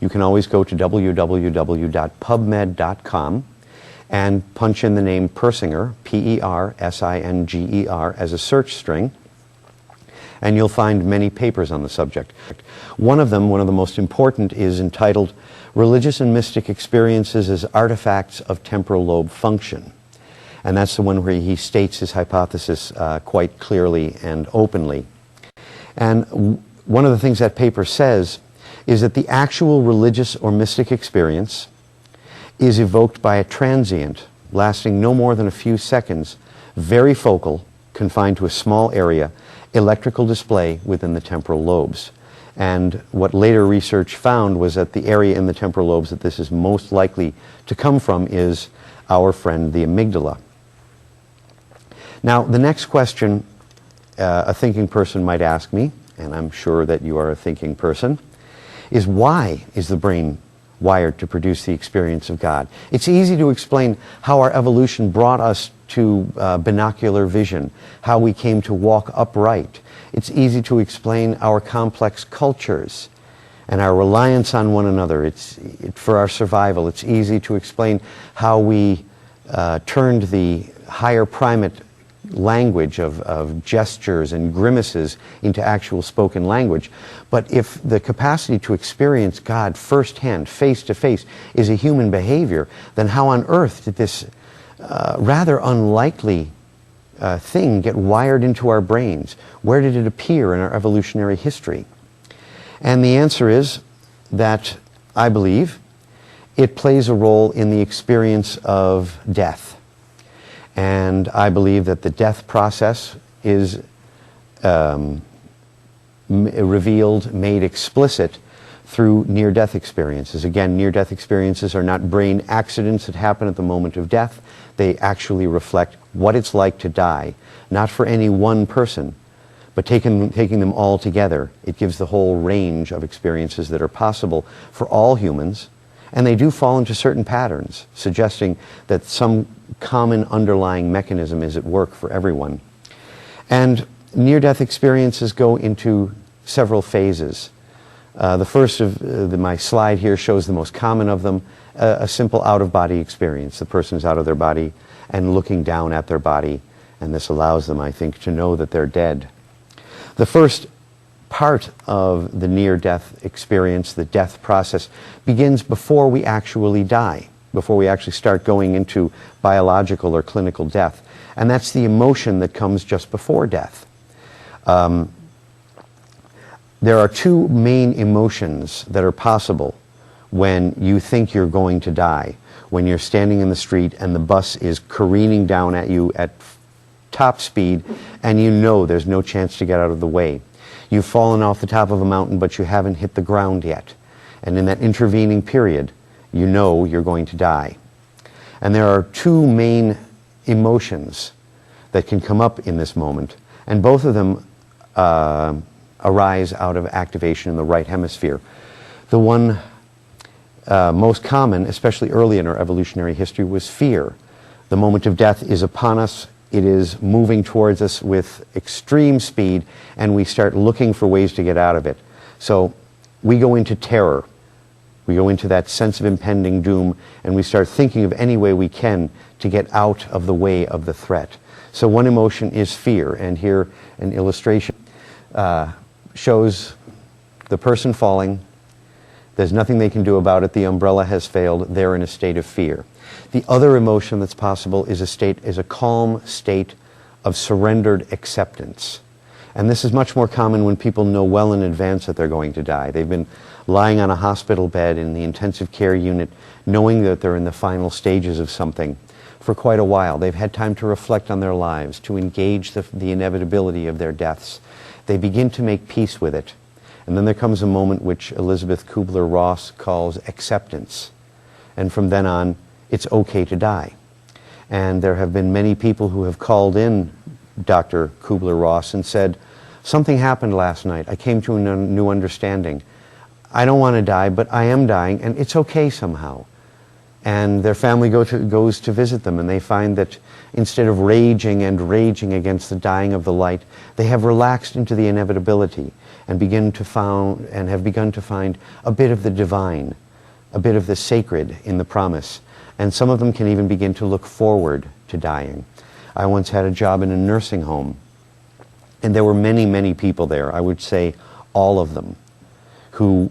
you can always go to www.pubmed.com and punch in the name Persinger, Persinger, as a search string, and you'll find many papers on the subject. One of them, one of the most important, is entitled Religious and Mystic Experiences as Artifacts of Temporal Lobe Function. And that's the one where he states his hypothesis quite clearly and openly. And one of the things that paper says is that the actual religious or mystic experience is evoked by a transient, lasting no more than a few seconds, very focal, confined to a small area, electrical display within the temporal lobes. And what later research found was that the area in the temporal lobes that this is most likely to come from is our friend the amygdala. Now, the next question a thinking person might ask me, and I'm sure that you are a thinking person, is why is the brain wired to produce the experience of God? It's easy to explain how our evolution brought us to binocular vision, how we came to walk upright. It's easy to explain our complex cultures and our reliance on one another. For our survival. It's easy to explain how we turned the higher primate language of gestures and grimaces into actual spoken language. But if the capacity to experience God firsthand, face to face, is a human behavior, then how on earth did this rather unlikely thing get wired into our brains? Where did it appear in our evolutionary history? And the answer is that, I believe, it plays a role in the experience of death. And I believe that the death process is revealed, made explicit through near-death experiences. Again, near-death experiences are not brain accidents that happen at the moment of death. They actually reflect what it's like to die, not for any one person, but taking them all together. It gives the whole range of experiences that are possible for all humans, and they do fall into certain patterns, suggesting that some common underlying mechanism is at work for everyone. And near-death experiences go into several phases. The first of my slide here shows the most common of them, a simple out-of-body experience. The person is out of their body and looking down at their body, and this allows them, I think, to know that they're dead. The first part of the near-death experience, the death process, begins before we actually die, before we actually start going into biological or clinical death. And that's the emotion that comes just before death. There are two main emotions that are possible when you think you're going to die. When you're standing in the street and the bus is careening down at you at top speed and you know there's no chance to get out of the way. You've fallen off the top of a mountain but you haven't hit the ground yet. And in that intervening period, you know you're going to die. And there are two main emotions that can come up in this moment, and both of them arise out of activation in the right hemisphere. The one most common, especially early in our evolutionary history, was fear. The moment of death is upon us. It is moving towards us with extreme speed, and we start looking for ways to get out of it. So we go into terror. We go into that sense of impending doom, and we start thinking of any way we can to get out of the way of the threat. So one emotion is fear, and here an illustration shows the person falling. There's nothing they can do about it. The umbrella has failed. They're in a state of fear. The other emotion that's possible is a calm state of surrendered acceptance. And this is much more common when people know well in advance that they're going to die. They've been lying on a hospital bed in the intensive care unit, knowing that they're in the final stages of something for quite a while. They've had time to reflect on their lives, to engage the inevitability of their deaths. They begin to make peace with it. And then there comes a moment which Elizabeth Kubler-Ross calls acceptance. And from then on, it's okay to die. And there have been many people who have called in Dr. Kubler-Ross and said, something happened last night. I came to a new understanding. I don't want to die, but I am dying, and it's okay somehow. And their family goes to visit them, and they find that instead of raging against the dying of the light, they have relaxed into the inevitability and have begun to find a bit of the divine, a bit of the sacred in the promise. And some of them can even begin to look forward to dying. I once had a job in a nursing home, and there were many, many people there, I would say all of them, who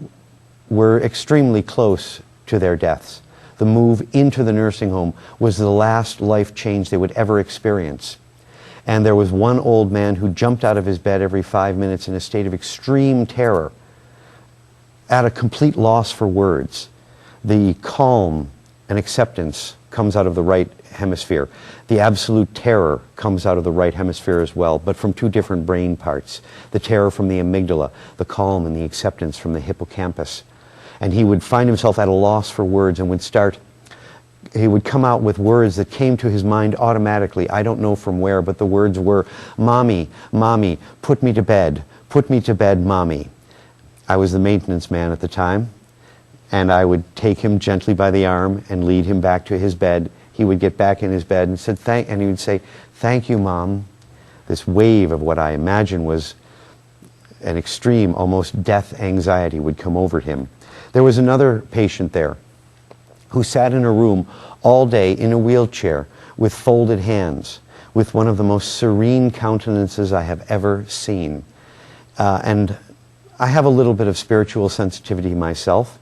were extremely close to their deaths. The move into the nursing home was the last life change they would ever experience. And there was one old man who jumped out of his bed every 5 minutes in a state of extreme terror, at a complete loss for words. The calm and acceptance comes out of the right hemisphere. The absolute terror comes out of the right hemisphere as well, but from two different brain parts. The terror from the amygdala, the calm and the acceptance from the hippocampus. And he would find himself at a loss for words and he would come out with words that came to his mind automatically. I don't know from where, but the words were, "Mommy, Mommy, put me to bed, Mommy." I was the maintenance man at the time, and I would take him gently by the arm and lead him back to his bed. He would get back in his bed and he would say, "Thank you, Mom." This wave of what I imagine was an extreme, almost death anxiety would come over him. There was another patient there who sat in a room all day in a wheelchair with folded hands, with one of the most serene countenances I have ever seen. And I have a little bit of spiritual sensitivity myself,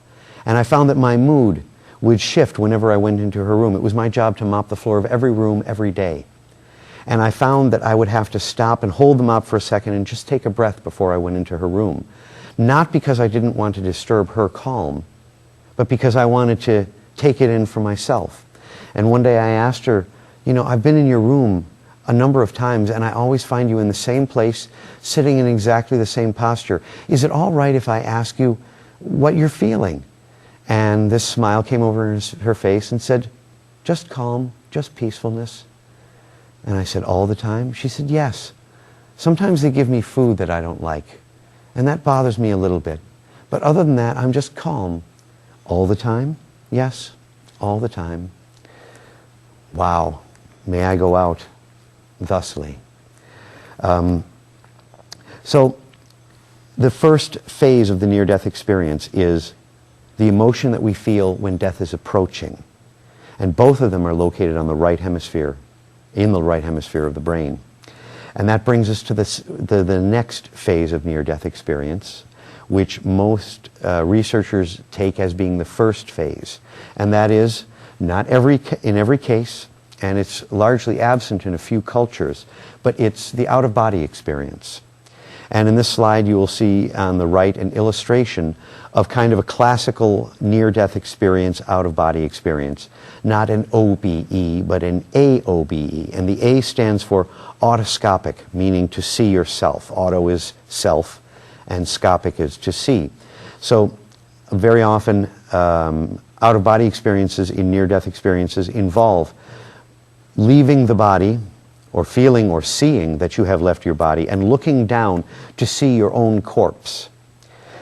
and I found that my mood would shift whenever I went into her room. It was my job to mop the floor of every room every day. And I found that I would have to stop and hold the mop for a second and just take a breath before I went into her room. Not because I didn't want to disturb her calm, but because I wanted to take it in for myself. And one day I asked her, you know, I've been in your room a number of times and I always find you in the same place, sitting in exactly the same posture. Is it all right if I ask you what you're feeling? And this smile came over her face and said, just calm, just peacefulness. And I said, all the time? She said, yes. Sometimes they give me food that I don't like, and that bothers me a little bit. But other than that, I'm just calm. All the time? Yes, all the time. Wow. May I go out thusly. So the first phase of the near-death experience is the emotion that we feel when death is approaching. And both of them are located on the right hemisphere, in the right hemisphere of the brain. And that brings us to the next phase of near-death experience, which most researchers take as being the first phase. And that is, not in every case, and it's largely absent in a few cultures, but it's the out-of-body experience. And in this slide you will see on the right an illustration of kind of a classical near-death experience, out-of-body experience. Not an OBE, but an AOBE. And the A stands for autoscopic, meaning to see yourself. Auto is self, and scopic is to see. So very often out-of-body experiences in near-death experiences involve leaving the body, or feeling or seeing that you have left your body, and looking down to see your own corpse.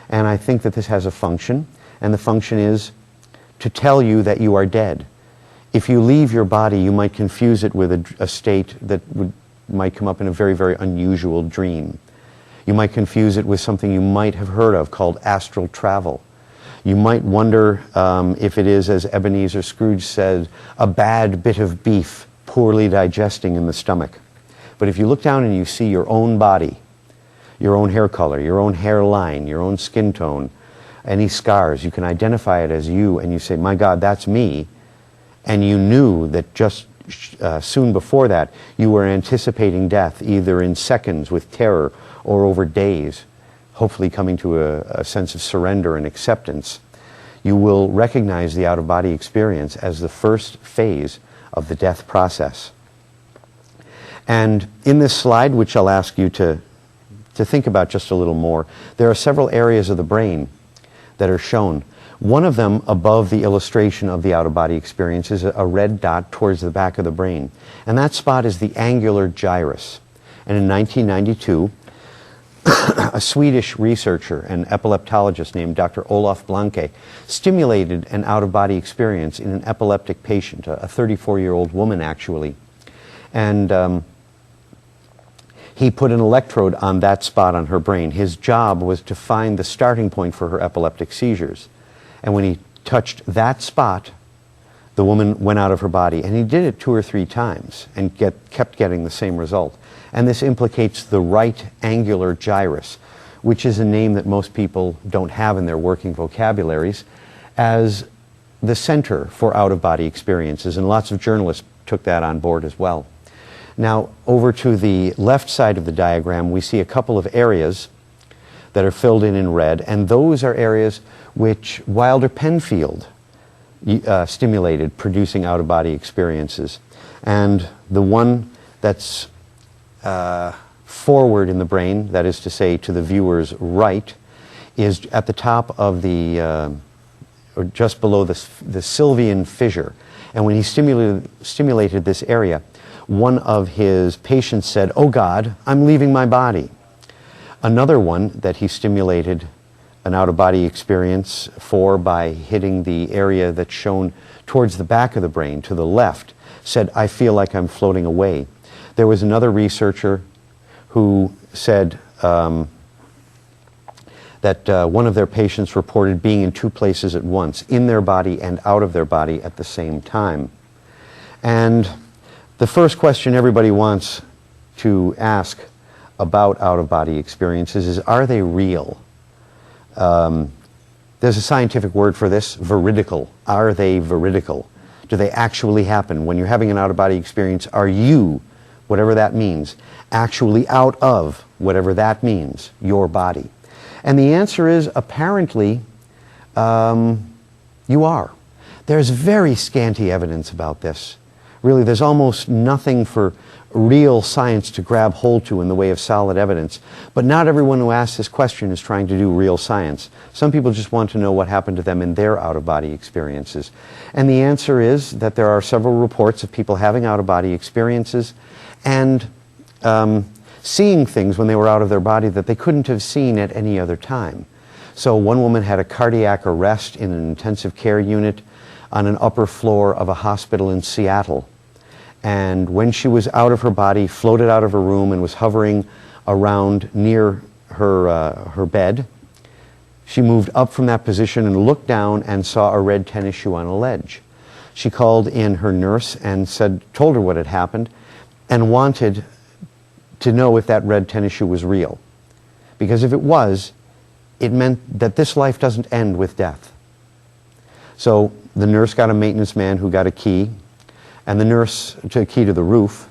And I think that this has a function, and the function is to tell you that you are dead. If you leave your body, you might confuse it with a state that might come up in a very, very unusual dream. You might confuse it with something you might have heard of called astral travel. You might wonder if it is, as Ebenezer Scrooge said, a bad bit of beef poorly digesting in the stomach. But if you look down and you see your own body, your own hair color, your own hairline, your own skin tone, any scars, you can identify it as you, and you say, my God, that's me. And you knew that just soon before that you were anticipating death, either in seconds with terror or over days, hopefully coming to a sense of surrender and acceptance. You will recognize the out-of-body experience as the first phase of the death process. And in this slide, which I'll ask you to think about just a little more, there are several areas of the brain that are shown. One of them, above the illustration of the out-of-body experience, is a red dot towards the back of the brain. And that spot is the angular gyrus. And in 1992, a Swedish researcher and epileptologist named Dr. Olof Blanke stimulated an out-of-body experience in an epileptic patient, a 34-year-old woman actually. And he put an electrode on that spot on her brain. His job was to find the starting point for her epileptic seizures. And when he touched that spot, the woman went out of her body. And he did it 2 or 3 times and kept getting the same result. And this implicates the right angular gyrus, which is a name that most people don't have in their working vocabularies, as the center for out-of-body experiences. And lots of journalists took that on board as well. Now, over to the left side of the diagram, we see a couple of areas that are filled in red, and those are areas which Wilder Penfield stimulated, producing out-of-body experiences. And the one that's forward in the brain, that is to say to the viewer's right, is at the top of the, or just below the Sylvian fissure. And when he stimulated this area, one of his patients said, "Oh God, I'm leaving my body." Another one that he stimulated an out-of-body experience for by hitting the area that's shown towards the back of the brain, to the left, said, "I feel like I'm floating away." There was another researcher who said that one of their patients reported being in 2 places at once, in their body and out of their body at the same time. And the first question everybody wants to ask about out-of-body experiences is, are they real? There's a scientific word for this, veridical. Are they veridical? Do they actually happen? When you're having an out-of-body experience, are you, whatever that means, actually out of whatever that means, your body? And the answer is, apparently, you are. There's very scanty evidence about this. Really, there's almost nothing for real science to grab hold to in the way of solid evidence. But not everyone who asks this question is trying to do real science. Some people just want to know what happened to them in their out-of-body experiences. And the answer is that there are several reports of people having out-of-body experiences and seeing things when they were out of their body that they couldn't have seen at any other time. So one woman had a cardiac arrest in an intensive care unit on an upper floor of a hospital in Seattle. And when she was out of her body, floated out of her room and was hovering around near her bed, she moved up from that position and looked down and saw a red tennis shoe on a ledge. She called in her nurse and told her what had happened and wanted to know if that red tennis shoe was real. Because if it was, it meant that this life doesn't end with death. So the nurse got a maintenance man who got a key, and the nurse took a key to the roof,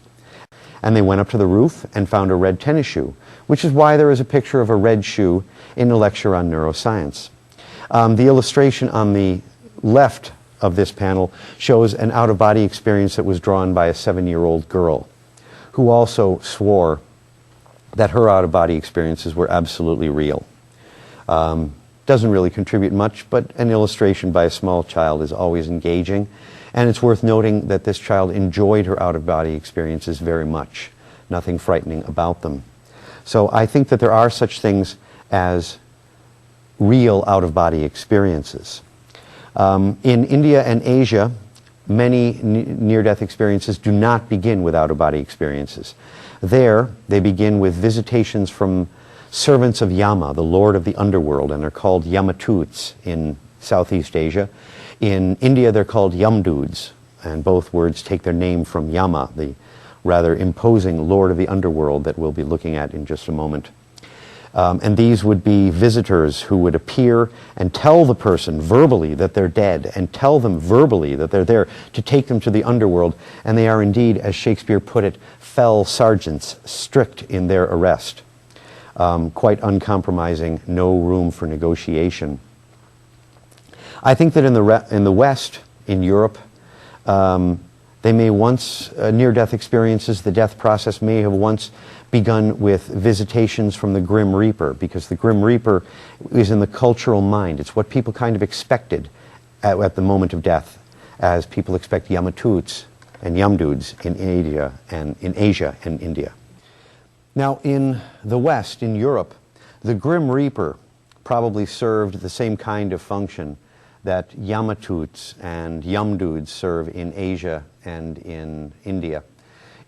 and they went up to the roof and found a red tennis shoe, which is why there is a picture of a red shoe in a lecture on neuroscience. The illustration on the left of this panel shows an out-of-body experience that was drawn by a 7-year-old girl who also swore that her out-of-body experiences were absolutely real. Doesn't really contribute much, but an illustration by a small child is always engaging. And it's worth noting that this child enjoyed her out-of-body experiences very much. Nothing frightening about them. So I think that there are such things as real out-of-body experiences. In India and Asia, many near-death experiences do not begin with out-of-body experiences. There, they begin with visitations from servants of Yama, the lord of the underworld, and they're called Yamatuts in Southeast Asia. In India, they're called Yamduds, and both words take their name from Yama, the rather imposing lord of the underworld that we'll be looking at in just a moment. And these would be visitors who would appear and tell the person verbally that they're dead, and tell them verbally that they're there to take them to the underworld, and they are indeed, as Shakespeare put it, fell sergeants, strict in their arrest. Quite uncompromising, no room for negotiation. I think that in the West, in Europe, they may once, near-death experiences, the death process may have once begun with visitations from the Grim Reaper, because the Grim Reaper is in the cultural mind. It's what people kind of expected at the moment of death, as people expect Yamatuts and Yamduds in Asia and India. Now, in the West, in Europe, the Grim Reaper probably served the same kind of function that Yamatuts and Yamduds serve in Asia and in India.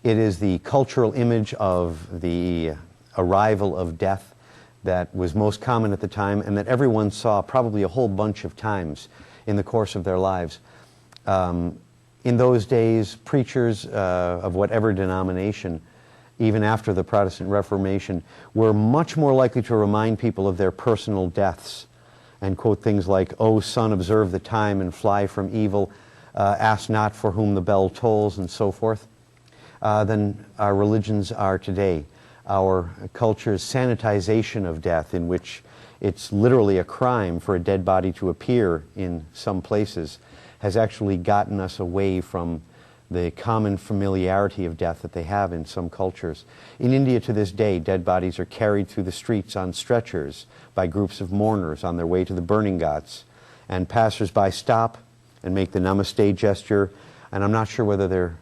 It is the cultural image of the arrival of death that was most common at the time, and that everyone saw probably a whole bunch of times in the course of their lives. In those days, preachers of whatever denomination, even after the Protestant Reformation, were much more likely to remind people of their personal deaths and quote things like, "O son, observe the time and fly from evil, ask not for whom the bell tolls," and so forth, than our religions are today. Our culture's sanitization of death, in which it's literally a crime for a dead body to appear in some places, has actually gotten us away from the common familiarity of death that they have in some cultures. In India to this day, dead bodies are carried through the streets on stretchers by groups of mourners on their way to the burning ghats, and passers-by stop and make the namaste gesture, and I'm not sure whether they're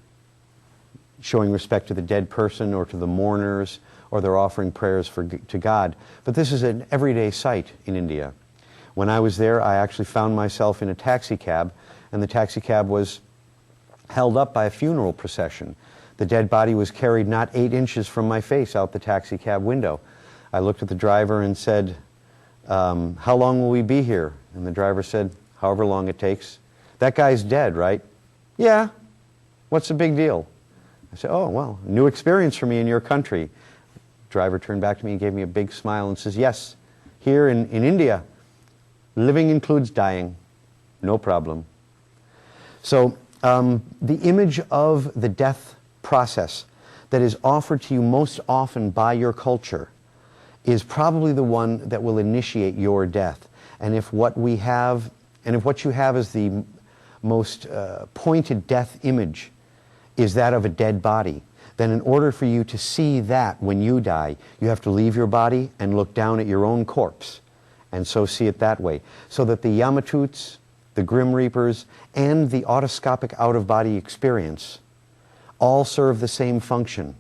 showing respect to the dead person or to the mourners, or they're offering prayers to God. But this is an everyday sight in India. When I was there, I actually found myself in a taxi cab, and the taxi cab was held up by a funeral procession. The dead body was carried not 8 inches from my face out the taxi cab window. I looked at the driver and said, "How long will we be here?" And the driver said, "However long it takes." "That guy's dead, right?" "Yeah." "What's the big deal?" I said, "Oh, well, new experience for me in your country." The driver turned back to me and gave me a big smile and says, "Yes, here in India, Living includes dying. No problem. So the image of the death process that is offered to you most often by your culture is probably the one that will initiate your death. And if what you have is the most pointed death image is that of a dead body, then in order for you to see that when you die, you have to leave your body and look down at your own corpse, and so see it that way. So that the Yamatoots, the Grim Reapers, and the autoscopic out-of-body experience all serve the same function,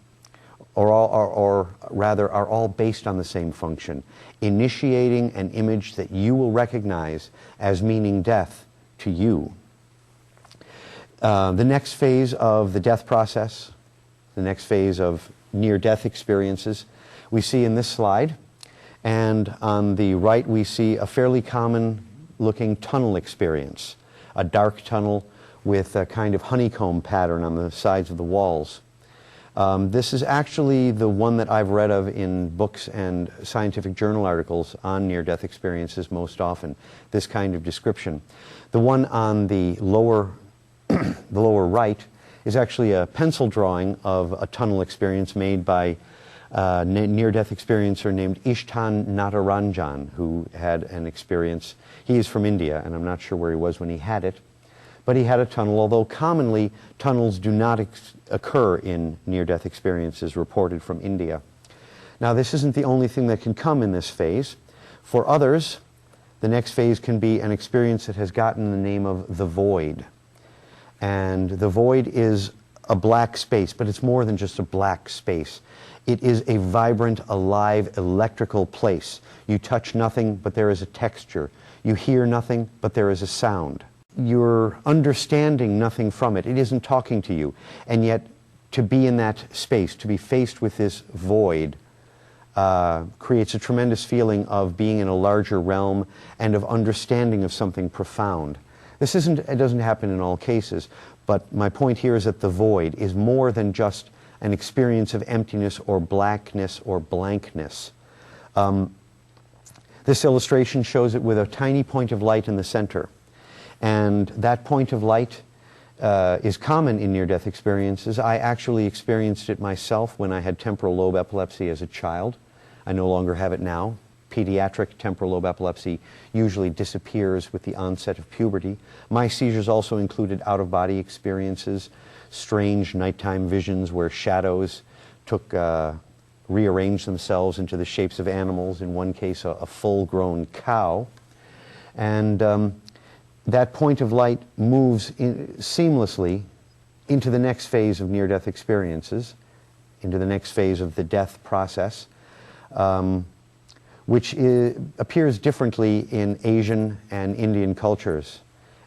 or rather are all based on the same function, initiating an image that you will recognize as meaning death to you. The next phase of the death process, the next phase of near-death experiences, we see in this slide. And on the right, we see a fairly common-looking tunnel experience, a dark tunnel with a kind of honeycomb pattern on the sides of the walls. This is actually the one that I've read of in books and scientific journal articles on near-death experiences most often, this kind of description. The one on the lower right is actually a pencil drawing of a tunnel experience made by a near-death experiencer named Ishtan Nataranjan, who had an experience. He is from India, and I'm not sure where he was when he had it, but he had a tunnel, although commonly tunnels do not occur in near-death experiences reported from India. Now, this isn't the only thing that can come in this phase. For others, the next phase can be an experience that has gotten the name of the void. And the void is a black space, but it's more than just a black space. It is a vibrant, alive, electrical place. You touch nothing, but there is a texture. You hear nothing, but there is a sound. You're understanding nothing from it. It isn't talking to you. And yet, to be in that space, to be faced with this void, creates a tremendous feeling of being in a larger realm and of understanding of something profound. It doesn't happen in all cases, but my point here is that the void is more than just an experience of emptiness or blackness or blankness. This illustration shows it with a tiny point of light in the center. And that point of light is common in near-death experiences. I actually experienced it myself when I had temporal lobe epilepsy as a child. I no longer have it now. Pediatric temporal lobe epilepsy usually disappears with the onset of puberty. My seizures also included out-of-body experiences, strange nighttime visions where shadows rearranged themselves into the shapes of animals, in one case a full-grown cow. And that point of light moves seamlessly into the next phase of near-death experiences, into the next phase of the death process, which appears differently in Asian and Indian cultures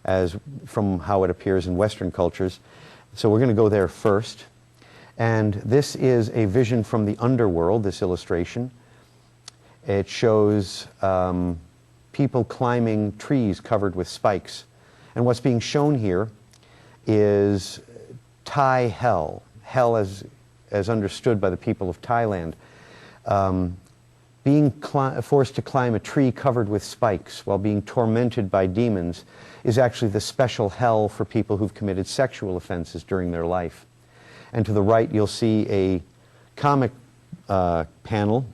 as from how it appears in Western cultures. So we're going to go there first. And this is a vision from the underworld, this illustration. It shows people climbing trees covered with spikes. And what's being shown here is Thai hell, hell as understood by the people of Thailand. Being forced to climb a tree covered with spikes while being tormented by demons is actually the special hell for people who've committed sexual offenses during their life. And to the right, you'll see a comic panel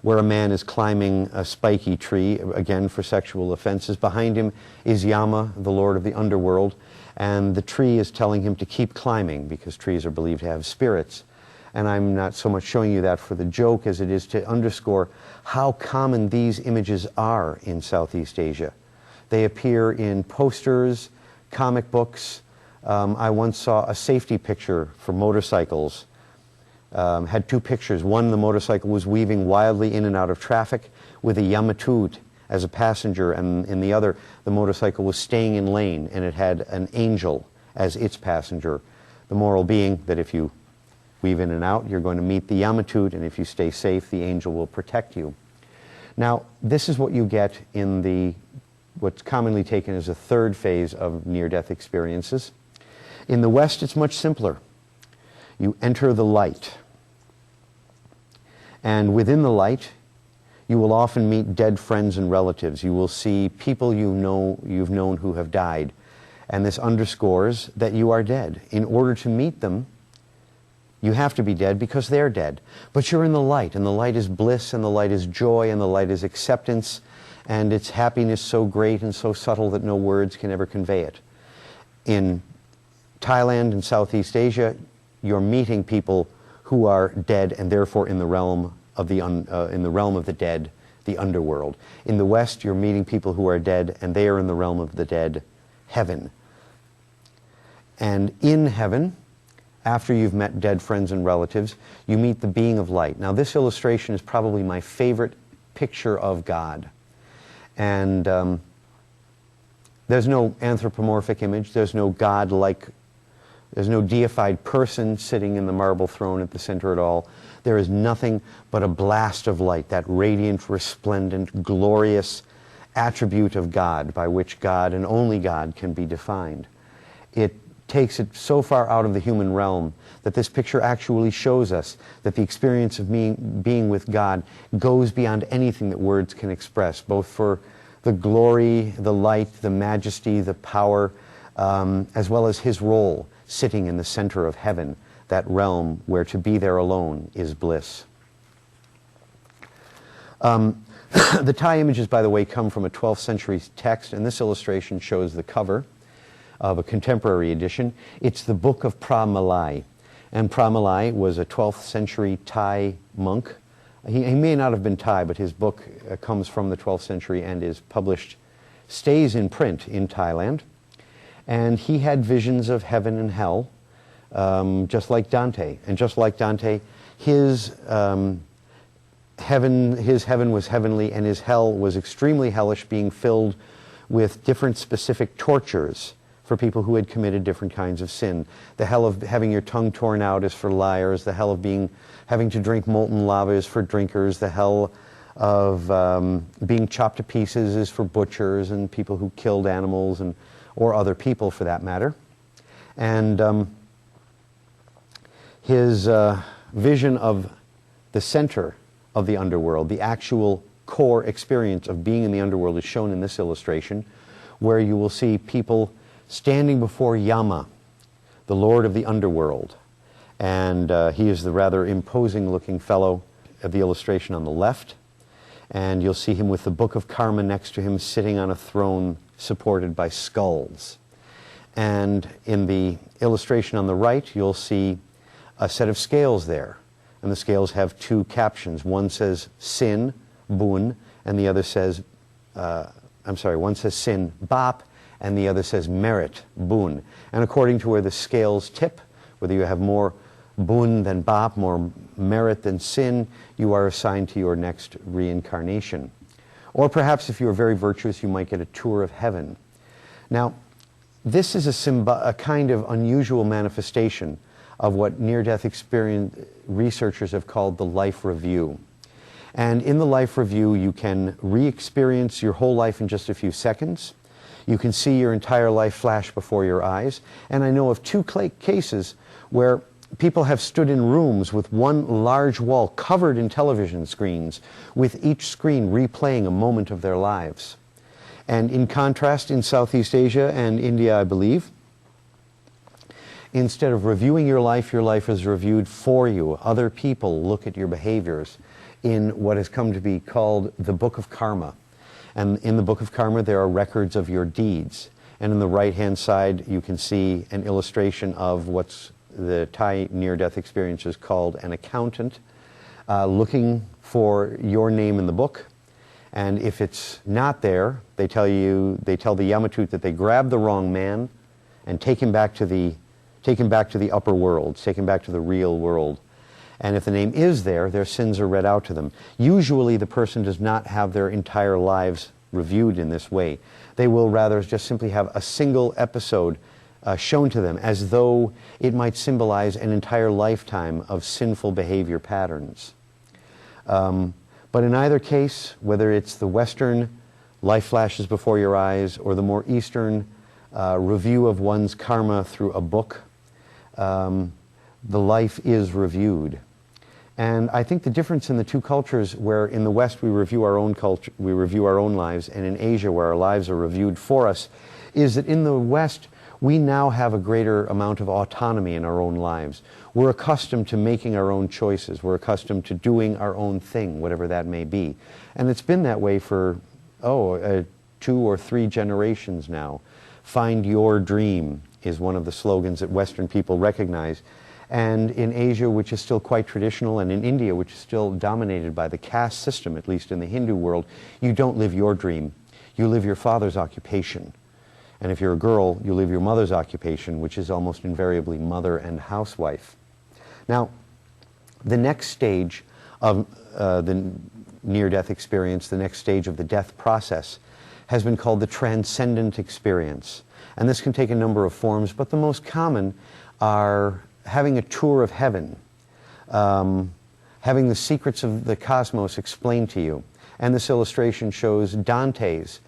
where a man is climbing a spiky tree, again for sexual offenses. Behind him is Yama, the lord of the underworld, and the tree is telling him to keep climbing because trees are believed to have spirits. And I'm not so much showing you that for the joke as it is to underscore how common these images are in Southeast Asia. They appear in posters, comic books. I once saw a safety picture for motorcycles. Had two pictures. One, the motorcycle was weaving wildly in and out of traffic with a Yamatoot as a passenger, and in the other, the motorcycle was staying in lane, and it had an angel as its passenger. The moral being that if you weave in and out, you're going to meet the Yamatoot, and if you stay safe, the angel will protect you. Now, this is what you get in what's commonly taken as a third phase of near-death experiences. In the West, it's much simpler. You enter the light. And within the light, You will often meet dead friends and relatives. You will see people you've known who have died. And this underscores that you are dead. In order to meet them, you have to be dead because they're dead. But you're in the light, and the light is bliss, and the light is joy, and the light is acceptance, and it's happiness so great and so subtle that no words can ever convey it. In Thailand and Southeast Asia, you're meeting people who are dead and therefore in the realm of the dead, the underworld. In the West, you're meeting people who are dead and they are in the realm of the dead, heaven. And in heaven, after you've met dead friends and relatives, you meet the being of light. Now, this illustration is probably my favorite picture of God. And there's no anthropomorphic image. There's no God-like, there's no deified person sitting in the marble throne at the center at all. There is nothing but a blast of light, that radiant, resplendent, glorious attribute of God by which God and only God can be defined. It takes it so far out of the human realm that this picture actually shows us that the experience of being with God goes beyond anything that words can express, both for the glory, the light, the majesty, the power, as well as his role sitting in the center of heaven, that realm where to be there alone is bliss. The Thai images, by the way, come from a 12th century text, and this illustration shows the cover of a contemporary edition. It's the Book of Phra Malai. And Phra Malai was a 12th century Thai monk. He may not have been Thai, but his book comes from the 12th century and is published, stays in print in Thailand. And he had visions of heaven and hell, just like Dante. And just like Dante, his heaven was heavenly and his hell was extremely hellish, being filled with different specific tortures for people who had committed different kinds of sin. The hell of having your tongue torn out is for liars. The hell of having to drink molten lava is for drinkers. The hell of being chopped to pieces is for butchers and people who killed animals or other people for that matter. And his vision of the center of the underworld, the actual core experience of being in the underworld, is shown in this illustration, where you will see people standing before Yama, the lord of the underworld. And he is the rather imposing looking fellow of the illustration on the left. And you'll see him with the Book of Karma next to him, sitting on a throne supported by skulls. And in the illustration on the right, you'll see a set of scales there. And the scales have two captions. One says sin, bun, and the other says, one says sin, bap, and the other says merit, bun. And according to where the scales tip, whether you have more bun than bap, more merit than sin, you are assigned to your next reincarnation. Or perhaps if you are very virtuous, you might get a tour of heaven. Now, this is a kind of unusual manifestation of what near-death experience researchers have called the life review. And in the life review, you can re-experience your whole life in just a few seconds. You can see your entire life flash before your eyes. And I know of two cases where people have stood in rooms with one large wall covered in television screens, with each screen replaying a moment of their lives. And in contrast, in Southeast Asia and India, I believe, instead of reviewing your life is reviewed for you. Other people look at your behaviors in what has come to be called the Book of Karma. And in the Book of Karma, there are records of your deeds. And on the right-hand side, you can see an illustration of what's the Thai near-death experience is called an accountant, looking for your name in the book. And if it's not there, they tell the Yamatut that they grabbed the wrong man and take him back to the upper world, take him back to the real world. And if the name is there, their sins are read out to them. Usually the person does not have their entire lives reviewed in this way. They will rather just simply have a single episode shown to them, as though it might symbolize an entire lifetime of sinful behavior patterns. But in either case, whether it's the Western life flashes before your eyes or the more Eastern review of one's karma through a book, the life is reviewed. And I think the difference in the two cultures, where in the West we review our own culture, we review our own lives, and in Asia where our lives are reviewed for us, is that in the West we now have a greater amount of autonomy in our own lives. We're accustomed to making our own choices. We're accustomed to doing our own thing, whatever that may be. And it's been that way for, 2 or 3 generations now. Find your dream is one of the slogans that Western people recognize. And in Asia, which is still quite traditional, and in India, which is still dominated by the caste system, at least in the Hindu world, you don't live your dream. You live your father's occupation. And if you're a girl, you live your mother's occupation, which is almost invariably mother and housewife. Now, the next stage of the near-death experience, the next stage of the death process, has been called the transcendent experience. And this can take a number of forms, but the most common are having a tour of heaven, having the secrets of the cosmos explained to you. And this illustration shows Dante's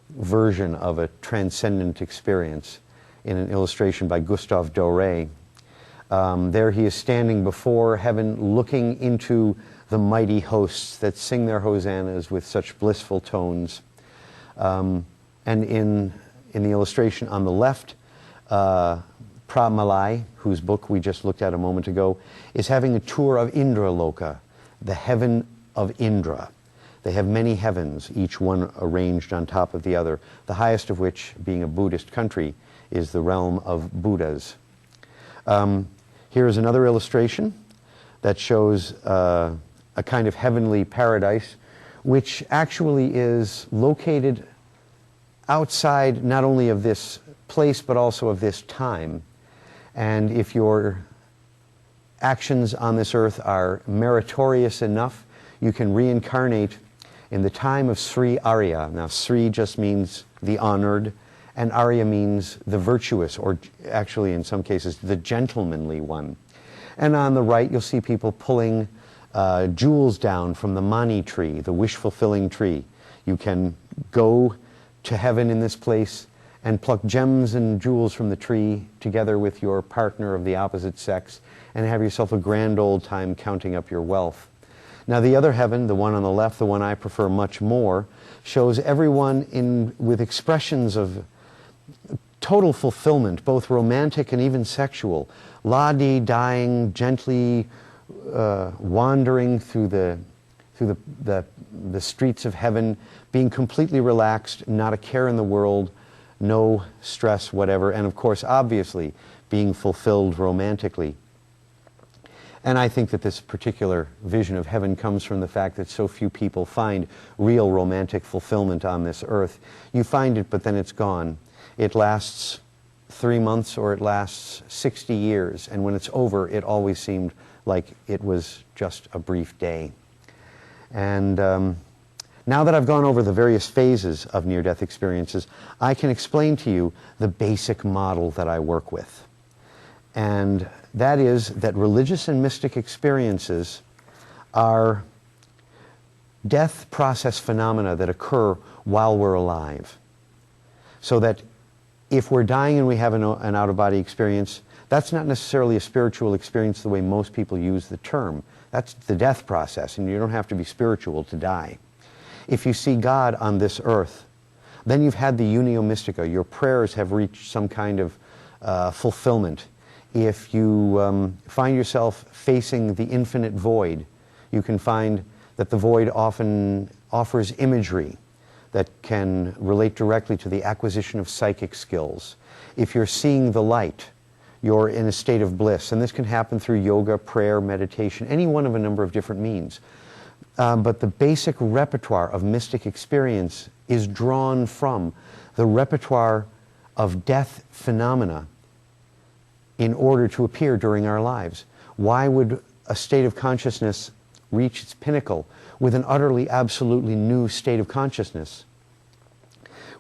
version of a transcendent experience in an illustration by Gustave Doré. There he is standing before heaven, looking into the mighty hosts that sing their hosannas with such blissful tones. And in the illustration on the left, Pramalai, whose book we just looked at a moment ago, is having a tour of Indraloka, the heaven of Indra. They have many heavens, each one arranged on top of the other, the highest of which, being a Buddhist country, is the realm of Buddhas. Here is another illustration that shows a kind of heavenly paradise, which actually is located outside not only of this place, but also of this time. And if your actions on this earth are meritorious enough, you can reincarnate in the time of Sri Arya. Now, Sri just means the honored, and Arya means the virtuous, or actually in some cases, the gentlemanly one. And on the right, you'll see people pulling jewels down from the mani tree, the wish-fulfilling tree. You can go to heaven in this place and pluck gems and jewels from the tree together with your partner of the opposite sex and have yourself a grand old time counting up your wealth. Now the other heaven, the one on the left, the one I prefer much more, shows everyone with expressions of total fulfillment, both romantic and even sexual. Ladi dying, gently wandering through the streets of heaven, being completely relaxed, not a care in the world, no stress, whatever, and of course, obviously, being fulfilled romantically. And I think that this particular vision of heaven comes from the fact that so few people find real romantic fulfillment on this earth. You find it, but then it's gone. It lasts 3 months or it lasts 60 years, and when it's over, it always seemed like it was just a brief day. And now that I've gone over the various phases of near-death experiences, I can explain to you the basic model that I work with. And that is that religious and mystic experiences are death process phenomena that occur while we're alive. So that if we're dying and we have an out-of-body experience, that's not necessarily a spiritual experience the way most people use the term. That's the death process, and you don't have to be spiritual to die. If you see God on this earth, then you've had the unio mystica. Your prayers have reached some kind of fulfillment. If you find yourself facing the infinite void, you can find that the void often offers imagery that can relate directly to the acquisition of psychic skills. If you're seeing the light, you're in a state of bliss. And this can happen through yoga, prayer, meditation, any one of a number of different means. But the basic repertoire of mystic experience is drawn from the repertoire of death phenomena in order to appear during our lives. Why would a state of consciousness reach its pinnacle with an utterly, absolutely new state of consciousness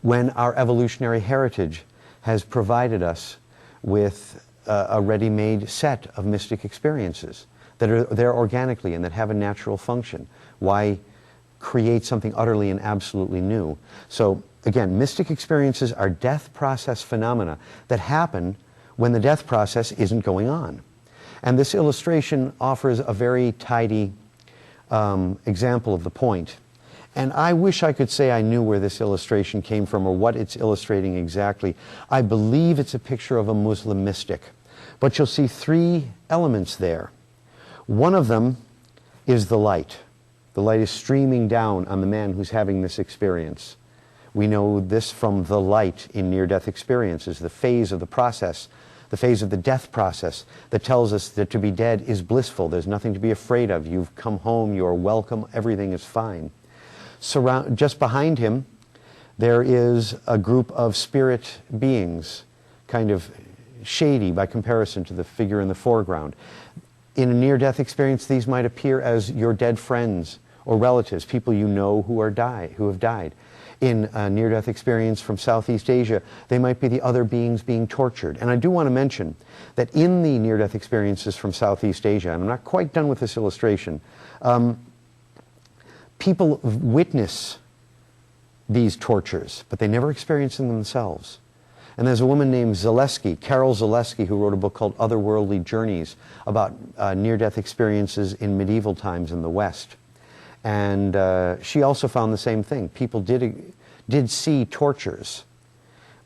when our evolutionary heritage has provided us with a ready-made set of mystic experiences that are there organically and that have a natural function? Why create something utterly and absolutely new? So again, mystic experiences are death process phenomena that happen when the death process isn't going on. And this illustration offers a very tidy example of the point. And I wish I could say I knew where this illustration came from or what it's illustrating exactly. I believe it's a picture of a Muslim mystic. But you'll see three elements there. One of them is the light. The light is streaming down on the man who's having this experience. We know this from the light in near-death experiences, the phase of the process, the phase of the death process that tells us that to be dead is blissful. There's nothing to be afraid of. You've come home, you're welcome, everything is fine. Just behind him, there is a group of spirit beings, kind of shady by comparison to the figure in the foreground. In a near-death experience, these might appear as your dead friends or relatives, people you know who have died. In a near-death experience from Southeast Asia, they might be the other beings being tortured. And I do want to mention that in the near-death experiences from Southeast Asia, and I'm not quite done with this illustration, people witness these tortures, but they never experience them themselves. And there's a woman named Zaleski, Carol Zaleski, who wrote a book called Otherworldly Journeys about near-death experiences in medieval times in the West. And she also found the same thing. People did see tortures,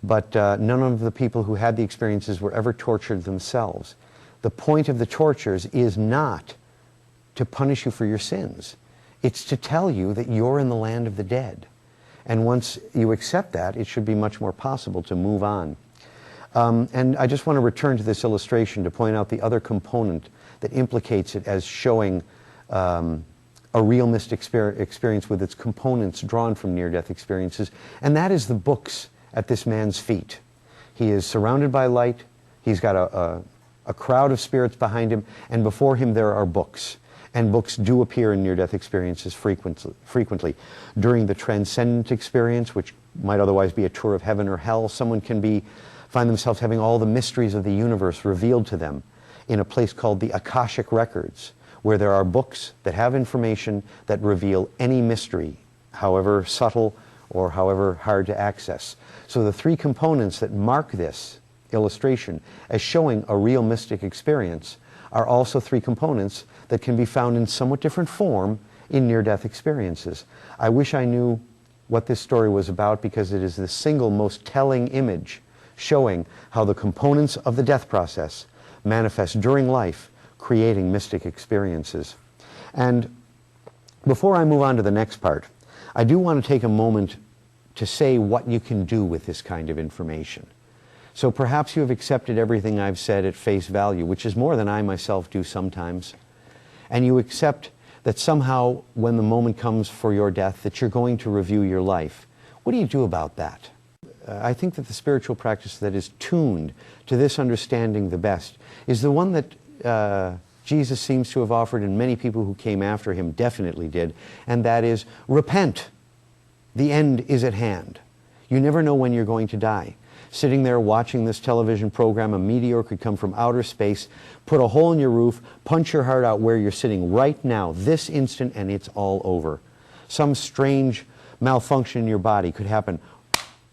but none of the people who had the experiences were ever tortured themselves. The point of the tortures is not to punish you for your sins. It's to tell you that you're in the land of the dead. And once you accept that, it should be much more possible to move on. And I just want to return to this illustration to point out the other component that implicates it as showing a real mystic experience with its components drawn from near-death experiences, and that is the books at this man's feet. He is surrounded by light, he's got a crowd of spirits behind him, and before him there are books. And books do appear in near-death experiences frequently. During the transcendent experience, which might otherwise be a tour of heaven or hell, someone can find themselves having all the mysteries of the universe revealed to them in a place called the Akashic Records, where there are books that have information that reveal any mystery, however subtle or however hard to access. So the three components that mark this illustration as showing a real mystic experience are also three components that can be found in somewhat different form in near-death experiences. I wish I knew what this story was about, because it is the single most telling image showing how the components of the death process manifest during life, creating mystic experiences. And before I move on to the next part, I do want to take a moment to say what you can do with this kind of information. So perhaps you have accepted everything I've said at face value, which is more than I myself do sometimes. And you accept that somehow when the moment comes for your death that you're going to review your life. What do you do about that? I think that the spiritual practice that is tuned to this understanding the best is the one that Jesus seems to have offered, and many people who came after him definitely did, and that is repent. The end is at hand. You never know when you're going to die. Sitting there watching this television program, a meteor could come from outer space, put a hole in your roof, punch your heart out where you're sitting right now, this instant, and it's all over. Some strange malfunction in your body could happen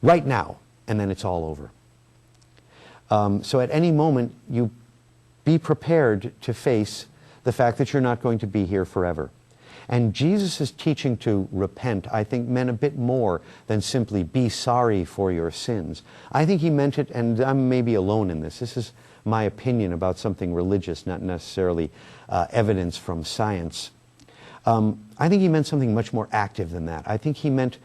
right now, and then it's all over. So at any moment, you be prepared to face the fact that you're not going to be here forever. And Jesus' teaching to repent, I think, meant a bit more than simply be sorry for your sins. I think he meant it, and I'm maybe alone in this. This is my opinion about something religious, not necessarily evidence from science. I think he meant something much more active than that. I think he meant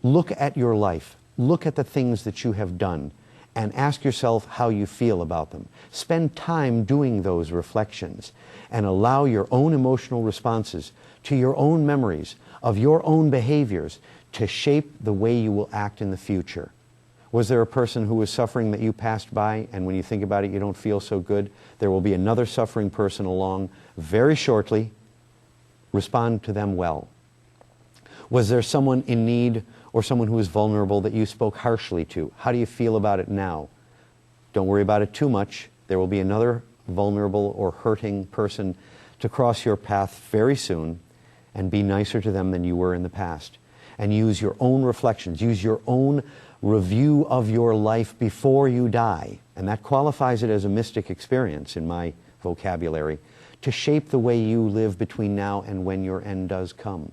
look at your life, look at the things that you have done, and ask yourself how you feel about them. Spend time doing those reflections and allow your own emotional responses to your own memories of your own behaviors to shape the way you will act in the future. Was there a person who was suffering that you passed by, and when you think about it you don't feel so good? There will be another suffering person along very shortly. Respond to them well. Was there someone in need or someone who was vulnerable that you spoke harshly to? How do you feel about it now? Don't worry about it too much. There will be another vulnerable or hurting person to cross your path very soon, and be nicer to them than you were in the past. And use your own reflections, use your own review of your life before you die. And that qualifies it as a mystic experience in my vocabulary to shape the way you live between now and when your end does come.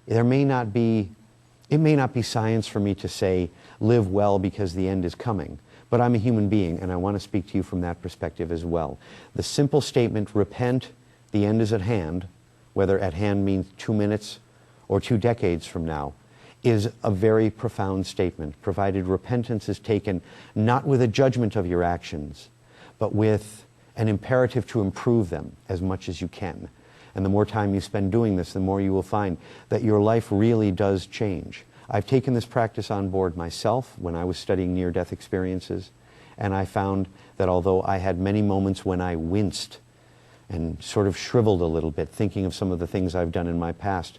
It may not be science for me to say, live well because the end is coming. But I'm a human being, and I want to speak to you from that perspective as well. The simple statement, repent, the end is at hand, whether at hand means 2 minutes or 2 decades from now, is a very profound statement, provided repentance is taken not with a judgment of your actions, but with an imperative to improve them as much as you can. And the more time you spend doing this, the more you will find that your life really does change. I've taken this practice on board myself when I was studying near-death experiences, and I found that although I had many moments when I winced and sort of shriveled a little bit, thinking of some of the things I've done in my past,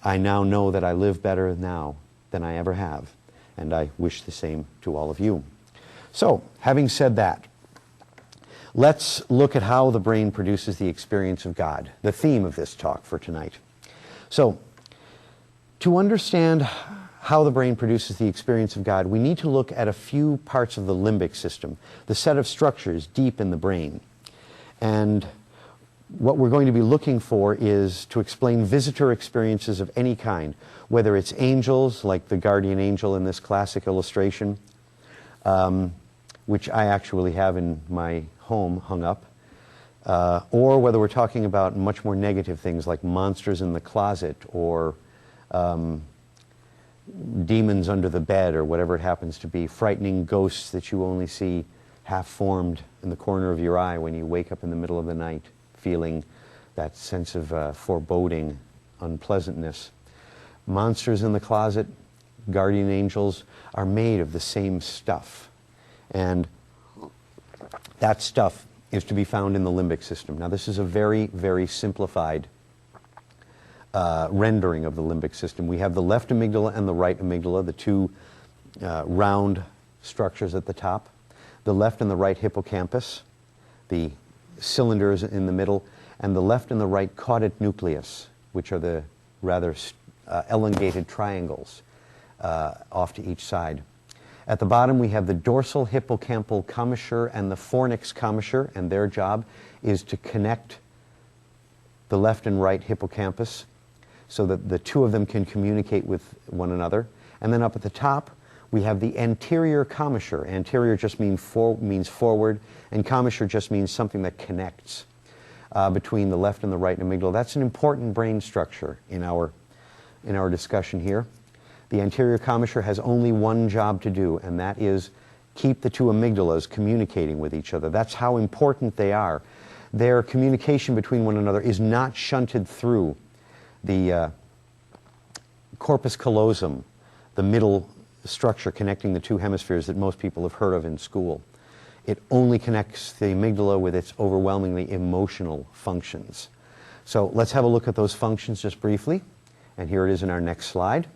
I now know that I live better now than I ever have, and I wish the same to all of you. So, having said that, let's look at how the brain produces the experience of God, the theme of this talk for tonight. So, to understand how the brain produces the experience of God, we need to look at a few parts of the limbic system, the set of structures deep in the brain. And what we're going to be looking for is to explain visitor experiences of any kind, whether it's angels, like the guardian angel in this classic illustration, which I actually have in my home hung up, or whether we're talking about much more negative things like monsters in the closet or demons under the bed or whatever it happens to be, frightening ghosts that you only see half-formed in the corner of your eye when you wake up in the middle of the night, feeling that sense of foreboding, unpleasantness. Monsters in the closet, guardian angels, are made of the same stuff. And that stuff is to be found in the limbic system. Now, this is a very, very simplified rendering of the limbic system. We have the left amygdala and the right amygdala, the two round structures at the top. The left and the right hippocampus, the cylinders in the middle, and the left and the right caudate nucleus, which are the rather elongated triangles off to each side. At the bottom, we have the dorsal hippocampal commissure and the fornix commissure, and their job is to connect the left and right hippocampus so that the two of them can communicate with one another. And then up at the top, we have the anterior commissure. Anterior just means forward, and commissure just means something that connects between the left and the right amygdala. That's an important brain structure in our discussion here. The anterior commissure has only one job to do, and that is keep the two amygdalas communicating with each other. That's how important they are. Their communication between one another is not shunted through the corpus callosum, the middle structure connecting the two hemispheres that most people have heard of in school. It only connects the amygdala with its overwhelmingly emotional functions. So let's have a look at those functions just briefly. And here it is in our next slide.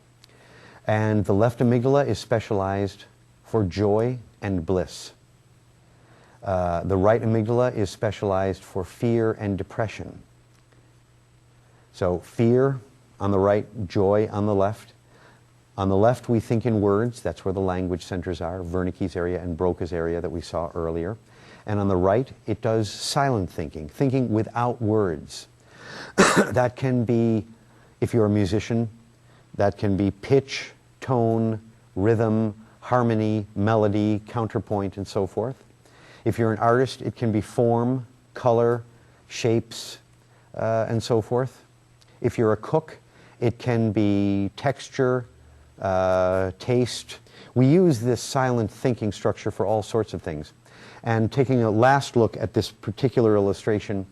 And the left amygdala is specialized for joy and bliss. The right amygdala is specialized for fear and depression. So fear on the right, joy on the left. On the left, we think in words. That's where the language centers are, Wernicke's area and Broca's area that we saw earlier. And on the right, it does silent thinking, thinking without words. That can be, if you're a musician, that can be pitch, tone, rhythm, harmony, melody, counterpoint, and so forth. If you're an artist, it can be form, color, shapes, and so forth. If you're a cook, it can be texture, taste. We use this silent thinking structure for all sorts of things. And taking a last look at this particular illustration,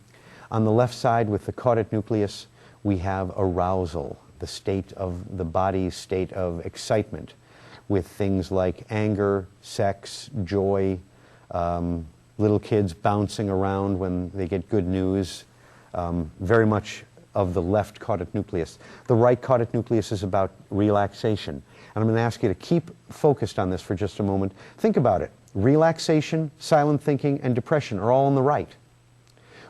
on the left side with the caudate nucleus, we have arousal, the state of the body's state of excitement with things like anger, sex, joy, little kids bouncing around when they get good news, very much of the left caudate nucleus. The right caudate nucleus is about relaxation. And I'm going to ask you to keep focused on this for just a moment. Think about it. Relaxation, silent thinking, and depression are all on the right.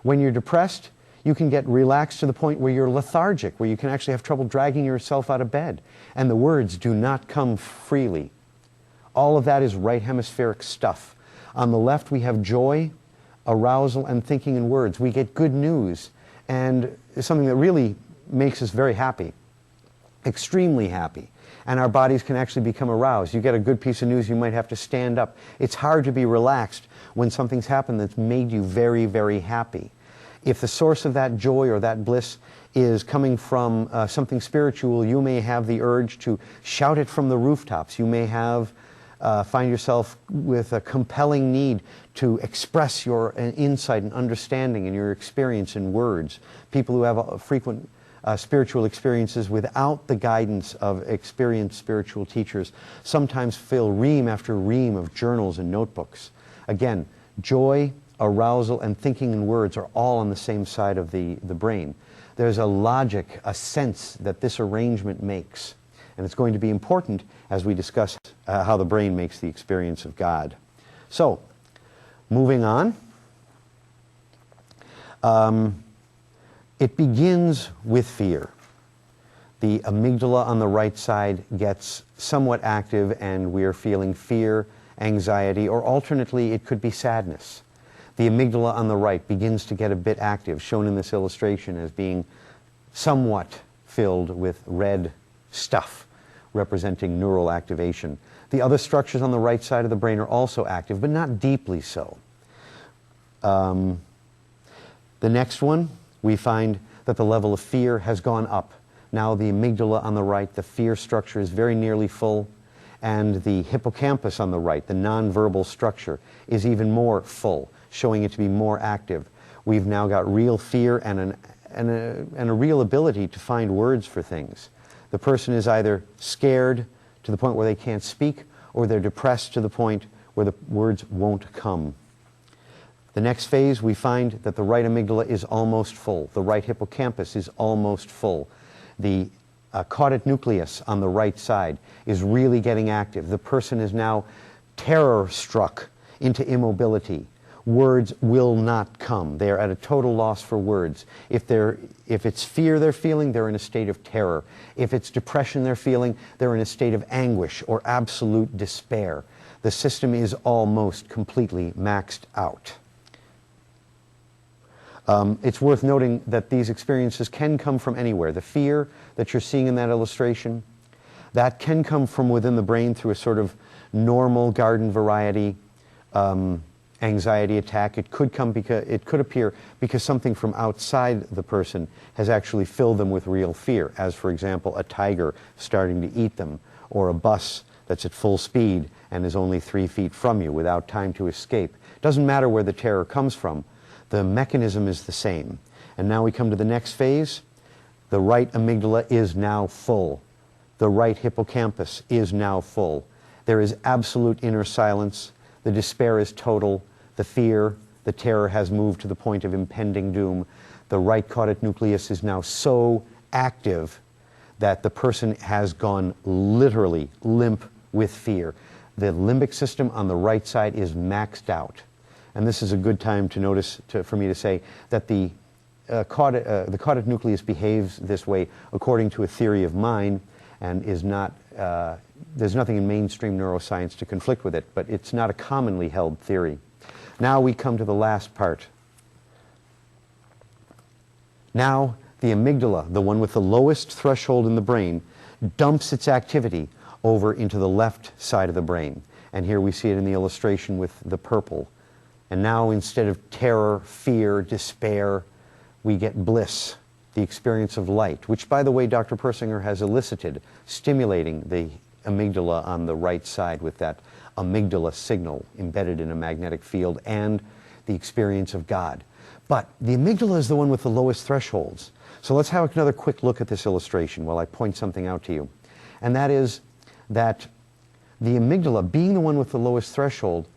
When you're depressed, you can get relaxed to the point where you're lethargic, where you can actually have trouble dragging yourself out of bed. And the words do not come freely. All of that is right hemispheric stuff. On the left, we have joy, arousal and thinking in words. We get good news, and something that really makes us very happy, extremely happy. And our bodies can actually become aroused. You get a good piece of news, you might have to stand up. It's hard to be relaxed when something's happened that's made you very, very happy. If the source of that joy or that bliss is coming from something spiritual, you may have the urge to shout it from the rooftops. You may find yourself with a compelling need to express your insight and understanding and your experience in words. People who have frequent spiritual experiences without the guidance of experienced spiritual teachers sometimes fill ream after ream of journals and notebooks. Again, joy, arousal, and thinking in words are all on the same side of the brain. There's a logic, a sense that this arrangement makes. And it's going to be important as we discuss how the brain makes the experience of God. So, moving on. It begins with fear. The amygdala on the right side gets somewhat active and we're feeling fear, anxiety, or alternately it could be sadness. The amygdala on the right begins to get a bit active, shown in this illustration as being somewhat filled with red stuff, representing neural activation. The other structures on the right side of the brain are also active, but not deeply so. The next one, we find that the level of fear has gone up. Now the amygdala on the right, the fear structure is very nearly full, and the hippocampus on the right, the nonverbal structure, is even more full, showing it to be more active. We've now got real fear and a real ability to find words for things. The person is either scared to the point where they can't speak, or they're depressed to the point where the words won't come. The next phase, we find that the right amygdala is almost full. The right hippocampus is almost full. The caudate nucleus on the right side is really getting active. The person is now terror-struck into immobility. Words will not come. They are at a total loss for words. If it's fear they're feeling, they're in a state of terror. If it's depression they're feeling, they're in a state of anguish or absolute despair. The system is almost completely maxed out. It's worth noting that these experiences can come from anywhere. The fear that you're seeing in that illustration, that can come from within the brain through a sort of normal garden variety anxiety attack. It could appear because something from outside the person has actually filled them with real fear, as for example a tiger starting to eat them, or a bus that's at full speed and is only 3 feet from you without time to escape. Doesn't matter where the terror comes from. The mechanism is the same. And now we come to the next phase. The right amygdala is now full. The right hippocampus is now full. There is absolute inner silence. The despair is total. The fear, the terror has moved to the point of impending doom. The right caudate nucleus is now so active that the person has gone literally limp with fear. The limbic system on the right side is maxed out. And this is a good time to notice, for me to say, that the caudate nucleus behaves this way according to a theory of mine, and is not, there's nothing in mainstream neuroscience to conflict with it, but it's not a commonly held theory. Now we come to the last part. Now the amygdala, the one with the lowest threshold in the brain, dumps its activity over into the left side of the brain. And here we see it in the illustration with the purple. And now instead of terror, fear, despair, we get bliss, the experience of light, which, by the way, Dr. Persinger has elicited, stimulating the amygdala on the right side with that amygdala signal embedded in a magnetic field, and the experience of God. But the amygdala is the one with the lowest thresholds. So let's have another quick look at this illustration while I point something out to you. And that is that the amygdala, being the one with the lowest threshold,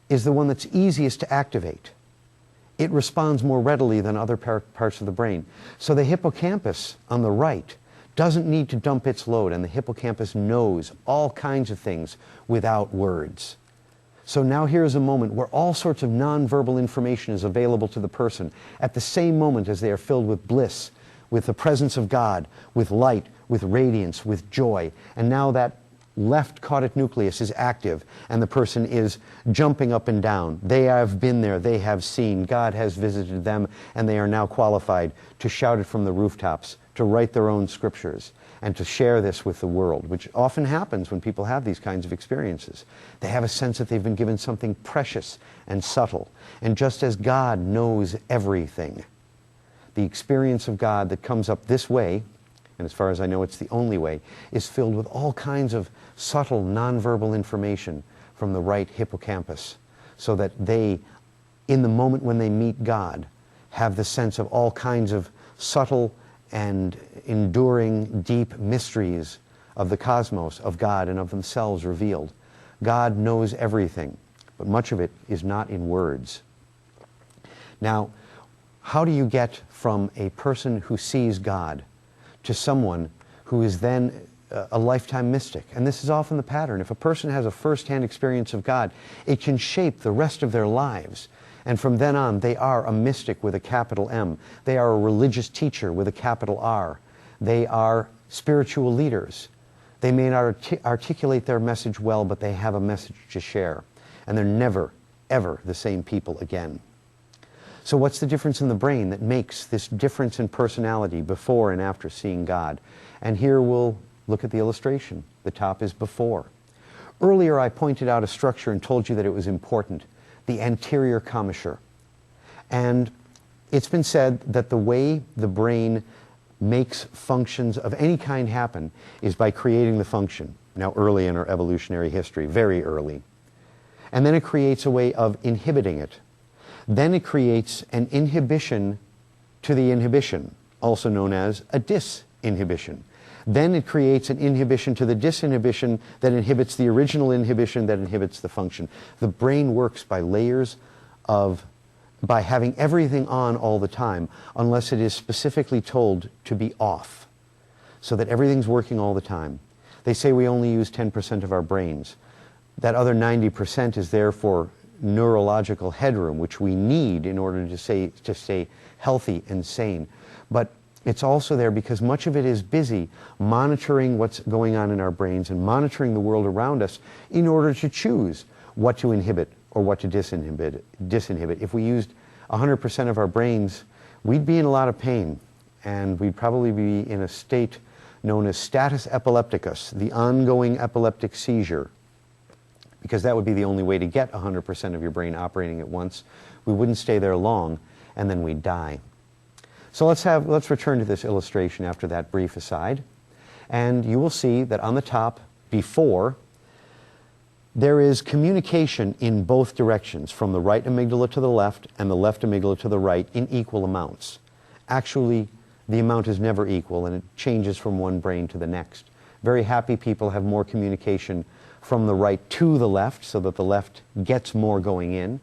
is the one that's easiest to activate. It responds more readily than other parts of the brain. So the hippocampus on the right doesn't need to dump its load, and the hippocampus knows all kinds of things without words. So now here's a moment where all sorts of nonverbal information is available to the person at the same moment as they are filled with bliss, with the presence of God, with light, with radiance, with joy. And now that left caudate nucleus is active and the person is jumping up and down. They have been there, they have seen, God has visited them, and they are now qualified to shout it from the rooftops, to write their own scriptures, and to share this with the world, which often happens when people have these kinds of experiences. They have a sense that they've been given something precious and subtle. And just as God knows everything, the experience of God that comes up this way, and as far as I know it's the only way, is filled with all kinds of subtle nonverbal information from the right hippocampus, so that they, in the moment when they meet God, have the sense of all kinds of subtle and enduring deep mysteries of the cosmos, of God, and of themselves revealed. God knows everything, but much of it is not in words. Now, how do you get from a person who sees God to someone who is then a lifetime mystic? And this is often the pattern. If a person has a first-hand experience of God, it can shape the rest of their lives. And from then on, they are a mystic with a capital M. They are a religious teacher with a capital R. They are spiritual leaders. They may not articulate their message well, but they have a message to share. And they're never, ever the same people again. So what's the difference in the brain that makes this difference in personality before and after seeing God? And here we'll look at the illustration. The top is before. Earlier I pointed out a structure and told you that it was important. The anterior commissure. And it's been said that the way the brain makes functions of any kind happen is by creating the function. Now, early in our evolutionary history, very early. And then it creates a way of inhibiting it. Then it creates an inhibition to the inhibition, also known as a disinhibition. Then it creates an inhibition to the disinhibition that inhibits the original inhibition that inhibits the function. The brain works by layers by having everything on all the time, unless it is specifically told to be off, so that everything's working all the time. They say we only use 10% of our brains. That other 90% is there for neurological headroom, which we need in order to stay healthy and sane. But it's also there because much of it is busy monitoring what's going on in our brains and monitoring the world around us in order to choose what to inhibit or what to disinhibit. If we used 100% of our brains, we'd be in a lot of pain, and we'd probably be in a state known as status epilepticus, the ongoing epileptic seizure, because that would be the only way to get 100% of your brain operating at once. We wouldn't stay there long, and then we'd die. So let's return to this illustration after that brief aside. And you will see that on the top, before, there is communication in both directions, from the right amygdala to the left and the left amygdala to the right, in equal amounts. Actually, the amount is never equal, and it changes from one brain to the next. Very happy people have more communication from the right to the left, so that the left gets more going in.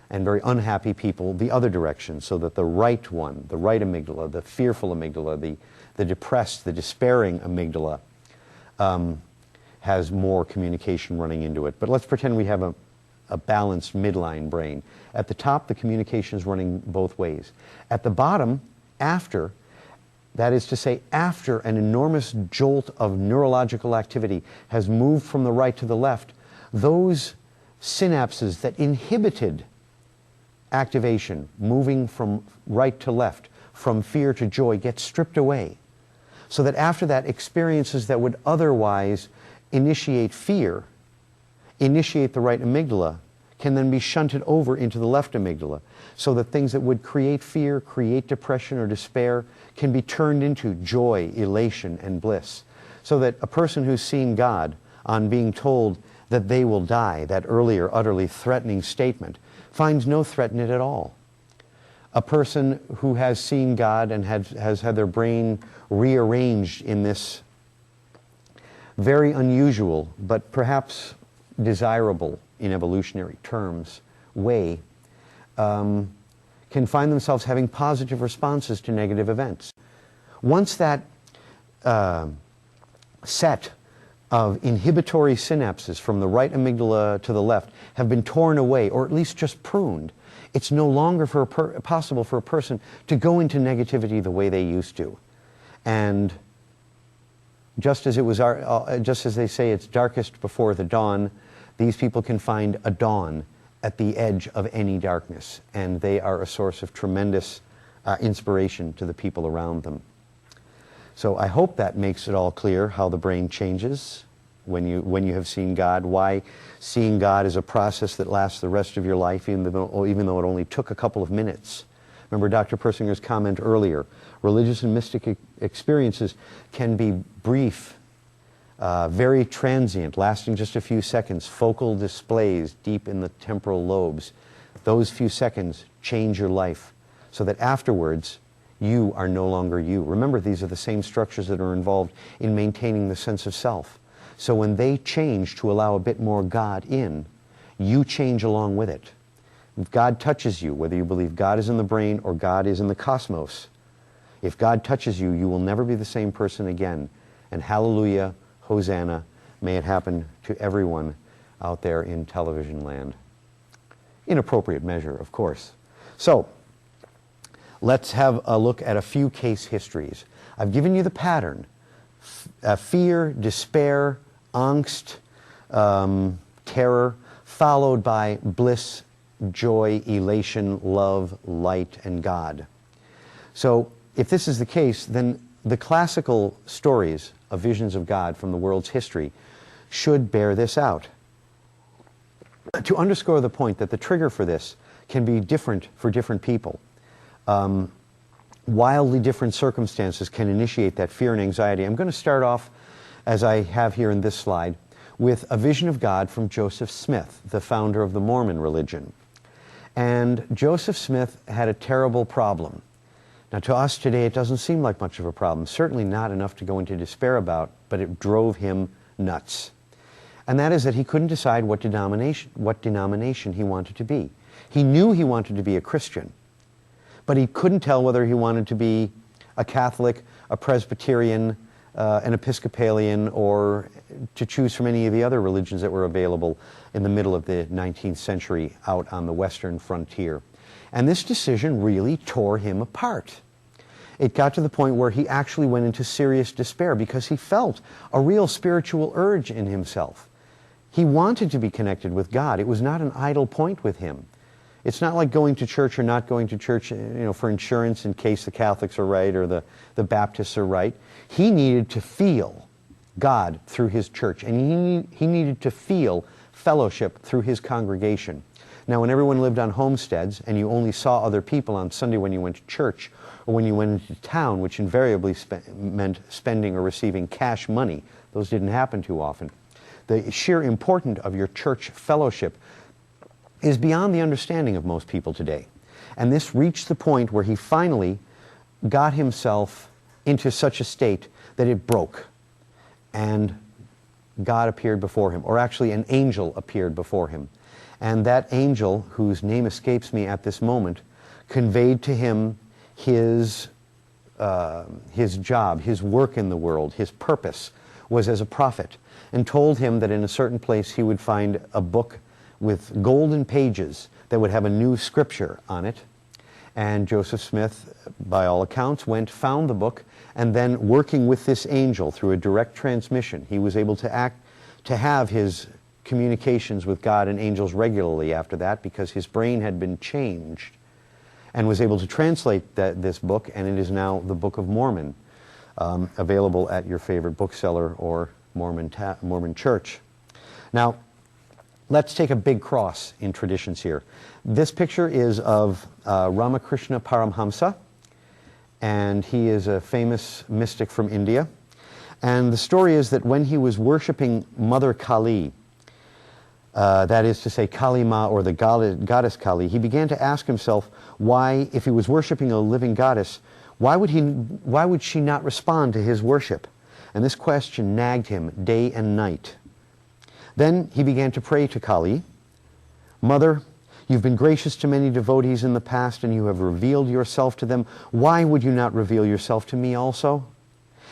And very unhappy people the other direction, so that the right one, the right amygdala, the fearful amygdala, the depressed, the despairing amygdala, has more communication running into it. But let's pretend we have a balanced midline brain. At the top, the communication is running both ways. At the bottom, after, that is to say, after an enormous jolt of neurological activity has moved from the right to the left, those synapses that inhibited activation, moving from right to left, from fear to joy, get stripped away. So that after that, experiences that would otherwise initiate fear, initiate the right amygdala, can then be shunted over into the left amygdala. So that things that would create fear, create depression or despair, can be turned into joy, elation, and bliss. So that a person who's seen God, on being told that they will die, that earlier utterly threatening statement, finds no threat in it at all. A person who has seen God and has had their brain rearranged in this very unusual, but perhaps desirable in evolutionary terms, way, can find themselves having positive responses to negative events. Once that set of inhibitory synapses from the right amygdala to the left have been torn away, or at least just pruned, it's no longer possible for a person to go into negativity the way they used to. And just as they say it's darkest before the dawn, these people can find a dawn at the edge of any darkness, and they are a source of tremendous inspiration to the people around them. So I hope that makes it all clear how the brain changes when you have seen God, why seeing God is a process that lasts the rest of your life, even though it only took a couple of minutes. Remember Dr. Persinger's comment earlier, religious and mystic experiences can be brief, very transient, lasting just a few seconds, focal displays deep in the temporal lobes. Those few seconds change your life so that afterwards you are no longer you. Remember, these are the same structures that are involved in maintaining the sense of self. So when they change to allow a bit more God in, you change along with it. If God touches you, whether you believe God is in the brain or God is in the cosmos, if God touches you, you will never be the same person again. And hallelujah, Hosanna, may it happen to everyone out there in television land. In appropriate measure, of course. So, let's have a look at a few case histories. I've given you the pattern. Fear, despair, angst, terror, followed by bliss, joy, elation, love, light, and God. So if this is the case, then the classical stories of visions of God from the world's history should bear this out. To underscore the point that the trigger for this can be different for different people. Wildly different circumstances can initiate that fear and anxiety. I'm going to start off, as I have here in this slide, with a vision of God from Joseph Smith, the founder of the Mormon religion. And Joseph Smith had a terrible problem. Now, to us today, it doesn't seem like much of a problem, certainly not enough to go into despair about, but it drove him nuts. And that is that he couldn't decide what denomination he wanted to be. He knew he wanted to be a Christian, but he couldn't tell whether he wanted to be a Catholic, a Presbyterian, an Episcopalian, or to choose from any of the other religions that were available in the middle of the 19th century out on the western frontier. And this decision really tore him apart. It got to the point where he actually went into serious despair because he felt a real spiritual urge in himself. He wanted to be connected with God. It was not an idle point with him. It's not like going to church or not going to church, for insurance in case the Catholics are right or the Baptists are right. He needed to feel God through his church, and he needed to feel fellowship through his congregation. Now, when everyone lived on homesteads and you only saw other people on Sunday when you went to church or when you went into town, which invariably meant spending or receiving cash money, those didn't happen too often. The sheer importance of your church fellowship is beyond the understanding of most people today. And this reached the point where he finally got himself into such a state that it broke. And God appeared before him, or actually an angel appeared before him. And that angel, whose name escapes me at this moment, conveyed to him his job, his work in the world, his purpose was as a prophet, and told him that in a certain place he would find a book with golden pages that would have a new scripture on it. And Joseph Smith, by all accounts, found the book, and then working with this angel through a direct transmission, he was able to have his communications with God and angels regularly after that, because his brain had been changed, and was able to translate this book, and it is now the Book of Mormon, available at your favorite bookseller or Mormon church. Now, let's take a big cross in traditions here. This picture is of Ramakrishna Paramhamsa, and he is a famous mystic from India. And the story is that when he was worshiping Mother Kali, that is to say Kali Ma, or the goddess Kali, he began to ask himself why, if he was worshiping a living goddess, why would she not respond to his worship? And this question nagged him day and night. Then he began to pray to Kali, "Mother, you've been gracious to many devotees in the past, and you have revealed yourself to them. Why would you not reveal yourself to me also?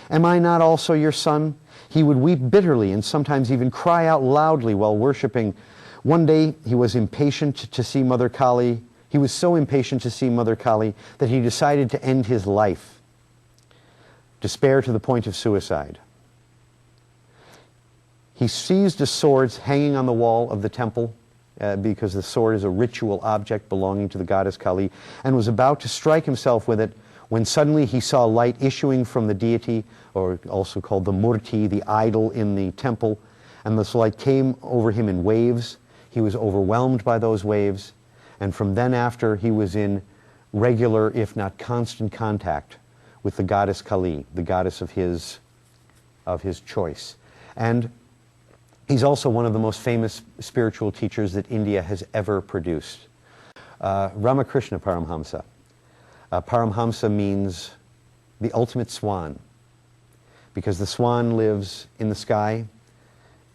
Am I not also your son?" He would weep bitterly and sometimes even cry out loudly while worshiping. One day he was impatient to see Mother Kali. He was so impatient to see Mother Kali that he decided to end his life. Despair to the point of suicide. He seized a sword hanging on the wall of the temple, because the sword is a ritual object belonging to the goddess Kali, and was about to strike himself with it when suddenly he saw light issuing from the deity, or also called the murti, the idol in the temple, and this light came over him in waves. He was overwhelmed by those waves, and from then after he was in regular, if not constant, contact with the goddess Kali, the goddess of his choice. And he's also one of the most famous spiritual teachers that India has ever produced. Ramakrishna Paramhamsa. Paramhamsa means the ultimate swan, because the swan lives in the sky,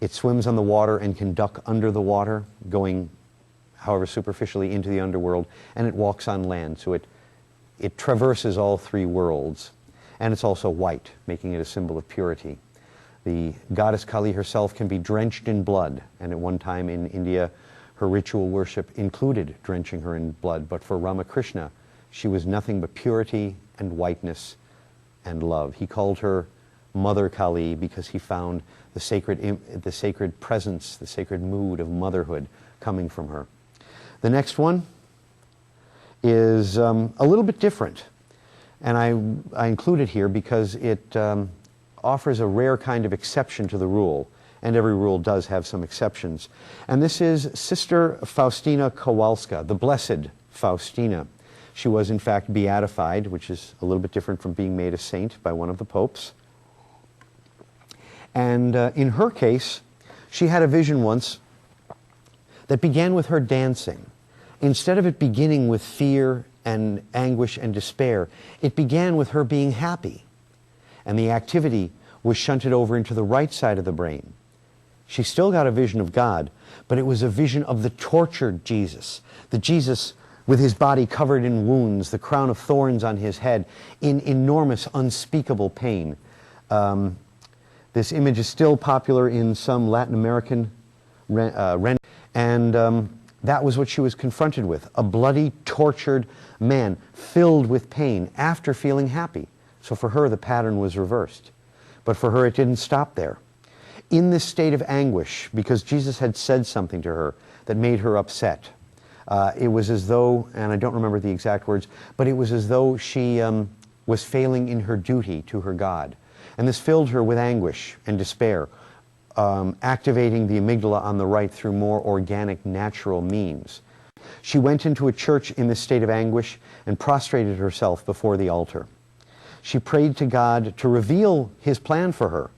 it swims on the water and can duck under the water, going, however superficially, into the underworld, and it walks on land, so it traverses all three worlds. And it's also white, making it a symbol of purity. The goddess Kali herself can be drenched in blood, and at one time in India, her ritual worship included drenching her in blood, but for Ramakrishna, she was nothing but purity and whiteness and love. He called her Mother Kali because he found the sacred presence, the sacred mood of motherhood coming from her. The next one is a little bit different, and I include it here because it offers a rare kind of exception to the rule, and every rule does have some exceptions. And this is Sister Faustina Kowalska, the Blessed Faustina. She was in fact beatified, which is a little bit different from being made a saint by one of the popes. And in her case, she had a vision once that began with her dancing. Instead of it beginning with fear and anguish and despair, it began with her being happy. And the activity was shunted over into the right side of the brain. She still got a vision of God, but it was a vision of the tortured Jesus, the Jesus with his body covered in wounds, the crown of thorns on his head, in enormous, unspeakable pain. This image is still popular in some Latin American and that was what she was confronted with, a bloody, tortured man filled with pain after feeling happy. So for her, the pattern was reversed. But for her, it didn't stop there. In this state of anguish, because Jesus had said something to her that made her upset, it was as though, and I don't remember the exact words, but it was as though she was failing in her duty to her God. And this filled her with anguish and despair, activating the amygdala on the right through more organic, natural means. She went into a church in this state of anguish and prostrated herself before the altar. She prayed to God to reveal his plan for her,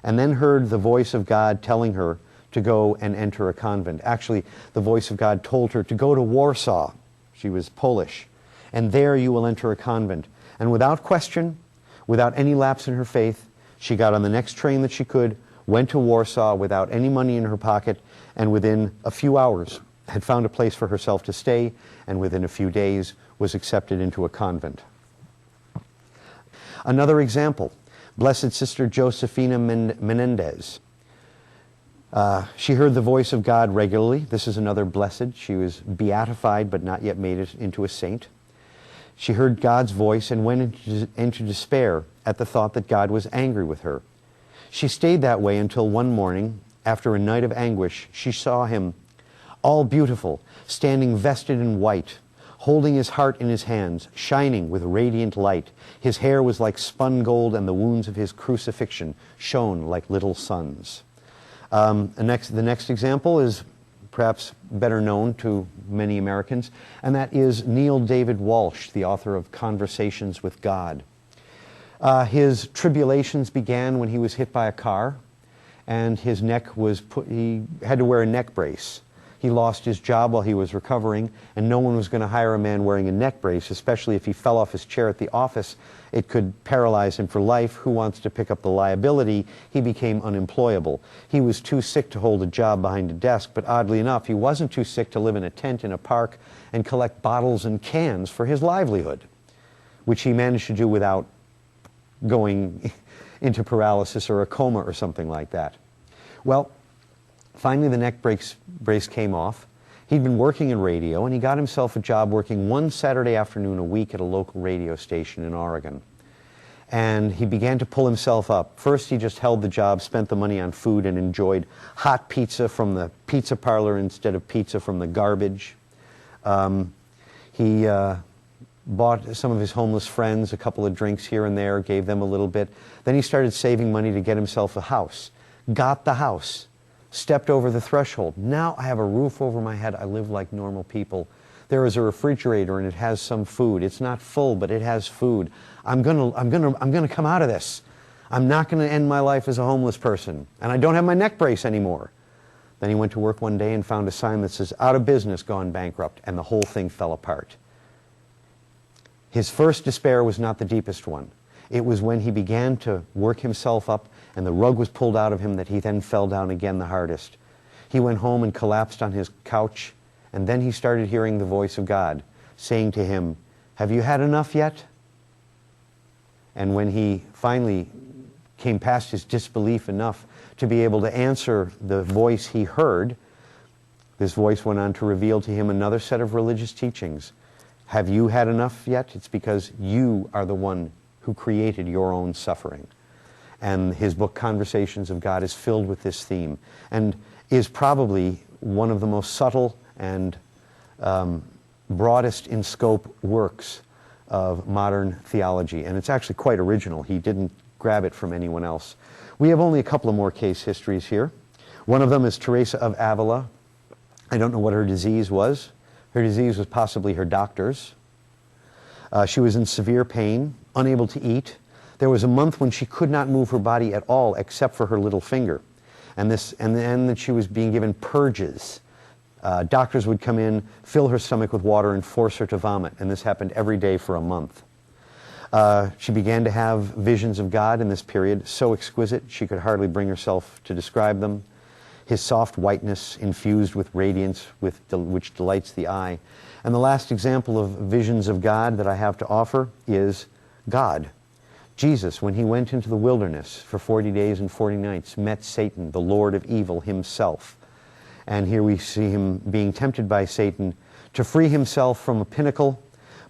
and then heard the voice of God telling her to go and enter a convent. Actually, the voice of God told her to go to Warsaw. She was Polish. And there you will enter a convent. And without question, without any lapse in her faith, she got on the next train that she could, went to Warsaw without any money in her pocket, and within a few hours had found a place for herself to stay, and within a few days was accepted into a convent. Another example, Blessed Sister Josefina Menendez. She heard the voice of God regularly. This is another blessed. She was beatified but not yet made it into a saint. She heard God's voice and went into despair at the thought that God was angry with her. She stayed that way until one morning, after a night of anguish, she saw him, all beautiful, standing vested in white, holding his heart in his hands, shining with radiant light. His hair was like spun gold, and the wounds of his crucifixion shone like little suns. The next example is perhaps better known to many Americans, and that is Neil David Walsh, the author of Conversations with God. His tribulations began when he was hit by a car, and his neck was he had to wear a neck brace. He lost his job while he was recovering, and no one was going to hire a man wearing a neck brace, especially if he fell off his chair at the office. It could paralyze him for life. Who wants to pick up the liability? He became unemployable. He was too sick to hold a job behind a desk, but oddly enough, he wasn't too sick to live in a tent in a park and collect bottles and cans for his livelihood, which he managed to do without going into paralysis or a coma or something like that. Well, finally the neck brace came off. He'd been working in radio, and he got himself a job working one Saturday afternoon a week at a local radio station in Oregon. And he began to pull himself up. First, he just held the job, spent the money on food, and enjoyed hot pizza from the pizza parlor instead of pizza from the garbage. He bought some of his homeless friends a couple of drinks here and there, gave them a little bit. Then he started saving money to get himself a house. Got the house. Stepped over the threshold. Now I have a roof over my head. I live like normal people. There is a refrigerator and it has some food. It's not full, but it has food. I'm gonna come out of this. I'm not gonna end my life as a homeless person. And I don't have my neck brace anymore. Then he went to work one day and found a sign that says, out of business, gone bankrupt, and the whole thing fell apart. His first despair was not the deepest one. It was when he began to work himself up and the rug was pulled out of him that he then fell down again the hardest. He went home and collapsed on his couch, and then he started hearing the voice of God saying to him, have you had enough yet? And when he finally came past his disbelief enough to be able to answer the voice he heard, this voice went on to reveal to him another set of religious teachings. Have you had enough yet? It's because you are the one who created your own suffering. And his book, Conversations of God, is filled with this theme and is probably one of the most subtle and broadest in scope works of modern theology. And it's actually quite original. He didn't grab it from anyone else. We have only a couple of more case histories here. One of them is Teresa of Avila. I don't know what her disease was. Her disease was possibly her doctor's. She was in severe pain, unable to eat. There was a month when she could not move her body at all except for her little finger. And then that she was being given purges. Doctors would come in, fill her stomach with water, and force her to vomit. And this happened every day for a month. She began to have visions of God in this period, so exquisite she could hardly bring herself to describe them. His soft whiteness infused with radiance which delights the eye. And the last example of visions of God that I have to offer is God. Jesus, when he went into the wilderness for 40 days and 40 nights, met Satan, the Lord of evil himself. And here we see him being tempted by Satan to free himself from a pinnacle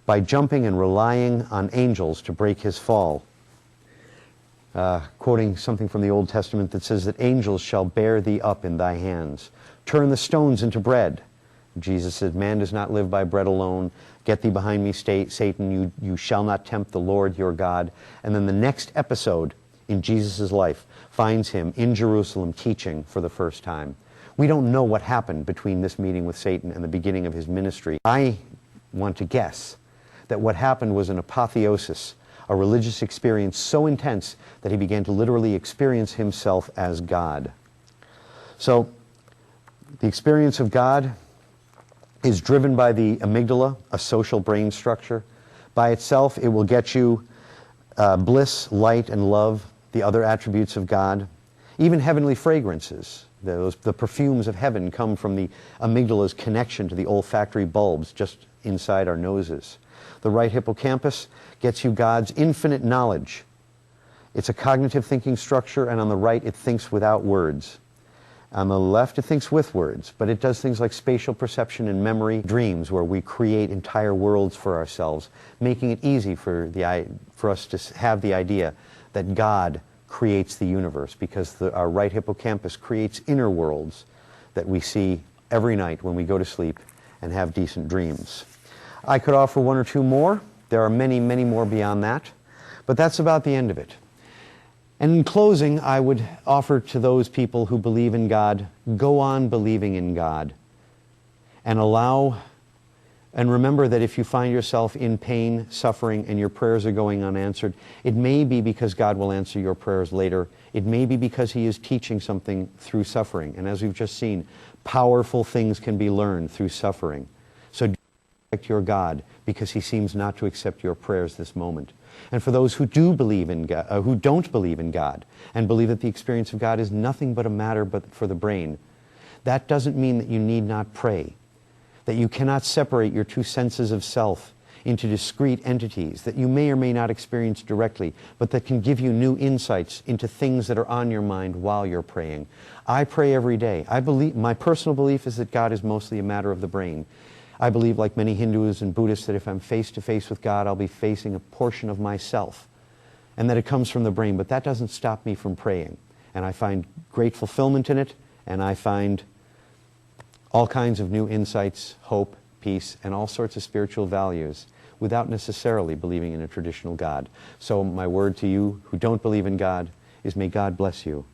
by jumping and relying on angels to break his fall. Quoting something from the Old Testament that says that angels shall bear thee up in thy hands. Turn the stones into bread. Jesus said, man does not live by bread alone. Get thee behind me, Satan, you shall not tempt the Lord your God. And then the next episode in Jesus' life finds him in Jerusalem teaching for the first time. We don't know what happened between this meeting with Satan and the beginning of his ministry. I want to guess that what happened was an apotheosis, a religious experience so intense that he began to literally experience himself as God. So, the experience of God is driven by the amygdala, a social brain structure. By itself, it will get you bliss, light, and love, the other attributes of God. Even heavenly fragrances, the perfumes of heaven come from the amygdala's connection to the olfactory bulbs just inside our noses. The right hippocampus gets you God's infinite knowledge. It's a cognitive thinking structure, and on the right it thinks without words. On the left it thinks with words, but it does things like spatial perception and memory, dreams where we create entire worlds for ourselves, making it easy for us to have the idea that God creates the universe, because our right hippocampus creates inner worlds that we see every night when we go to sleep and have decent dreams. I could offer one or two more. There are many, many more beyond that, but that's about the end of it. And in closing, I would offer to those people who believe in God, go on believing in God, and remember that if you find yourself in pain, suffering, and your prayers are going unanswered, it may be because God will answer your prayers later. It may be because he is teaching something through suffering. And as we've just seen, powerful things can be learned through suffering. So don't reject your God because he seems not to accept your prayers this moment. And for those who do believe in God, who don't believe in God, and believe that the experience of God is nothing but a matter for the brain, that doesn't mean that you need not pray, that you cannot separate your two senses of self into discrete entities that you may or may not experience directly, but that can give you new insights into things that are on your mind while you're praying. I pray every day. My personal belief is that God is mostly a matter of the brain. I believe, like many Hindus and Buddhists, that if I'm face to face with God, I'll be facing a portion of myself. and that it comes from the brain, but that doesn't stop me from praying. And I find great fulfillment in it, and I find all kinds of new insights, hope, peace, and all sorts of spiritual values without necessarily believing in a traditional God. So my word to you who don't believe in God is, may God bless you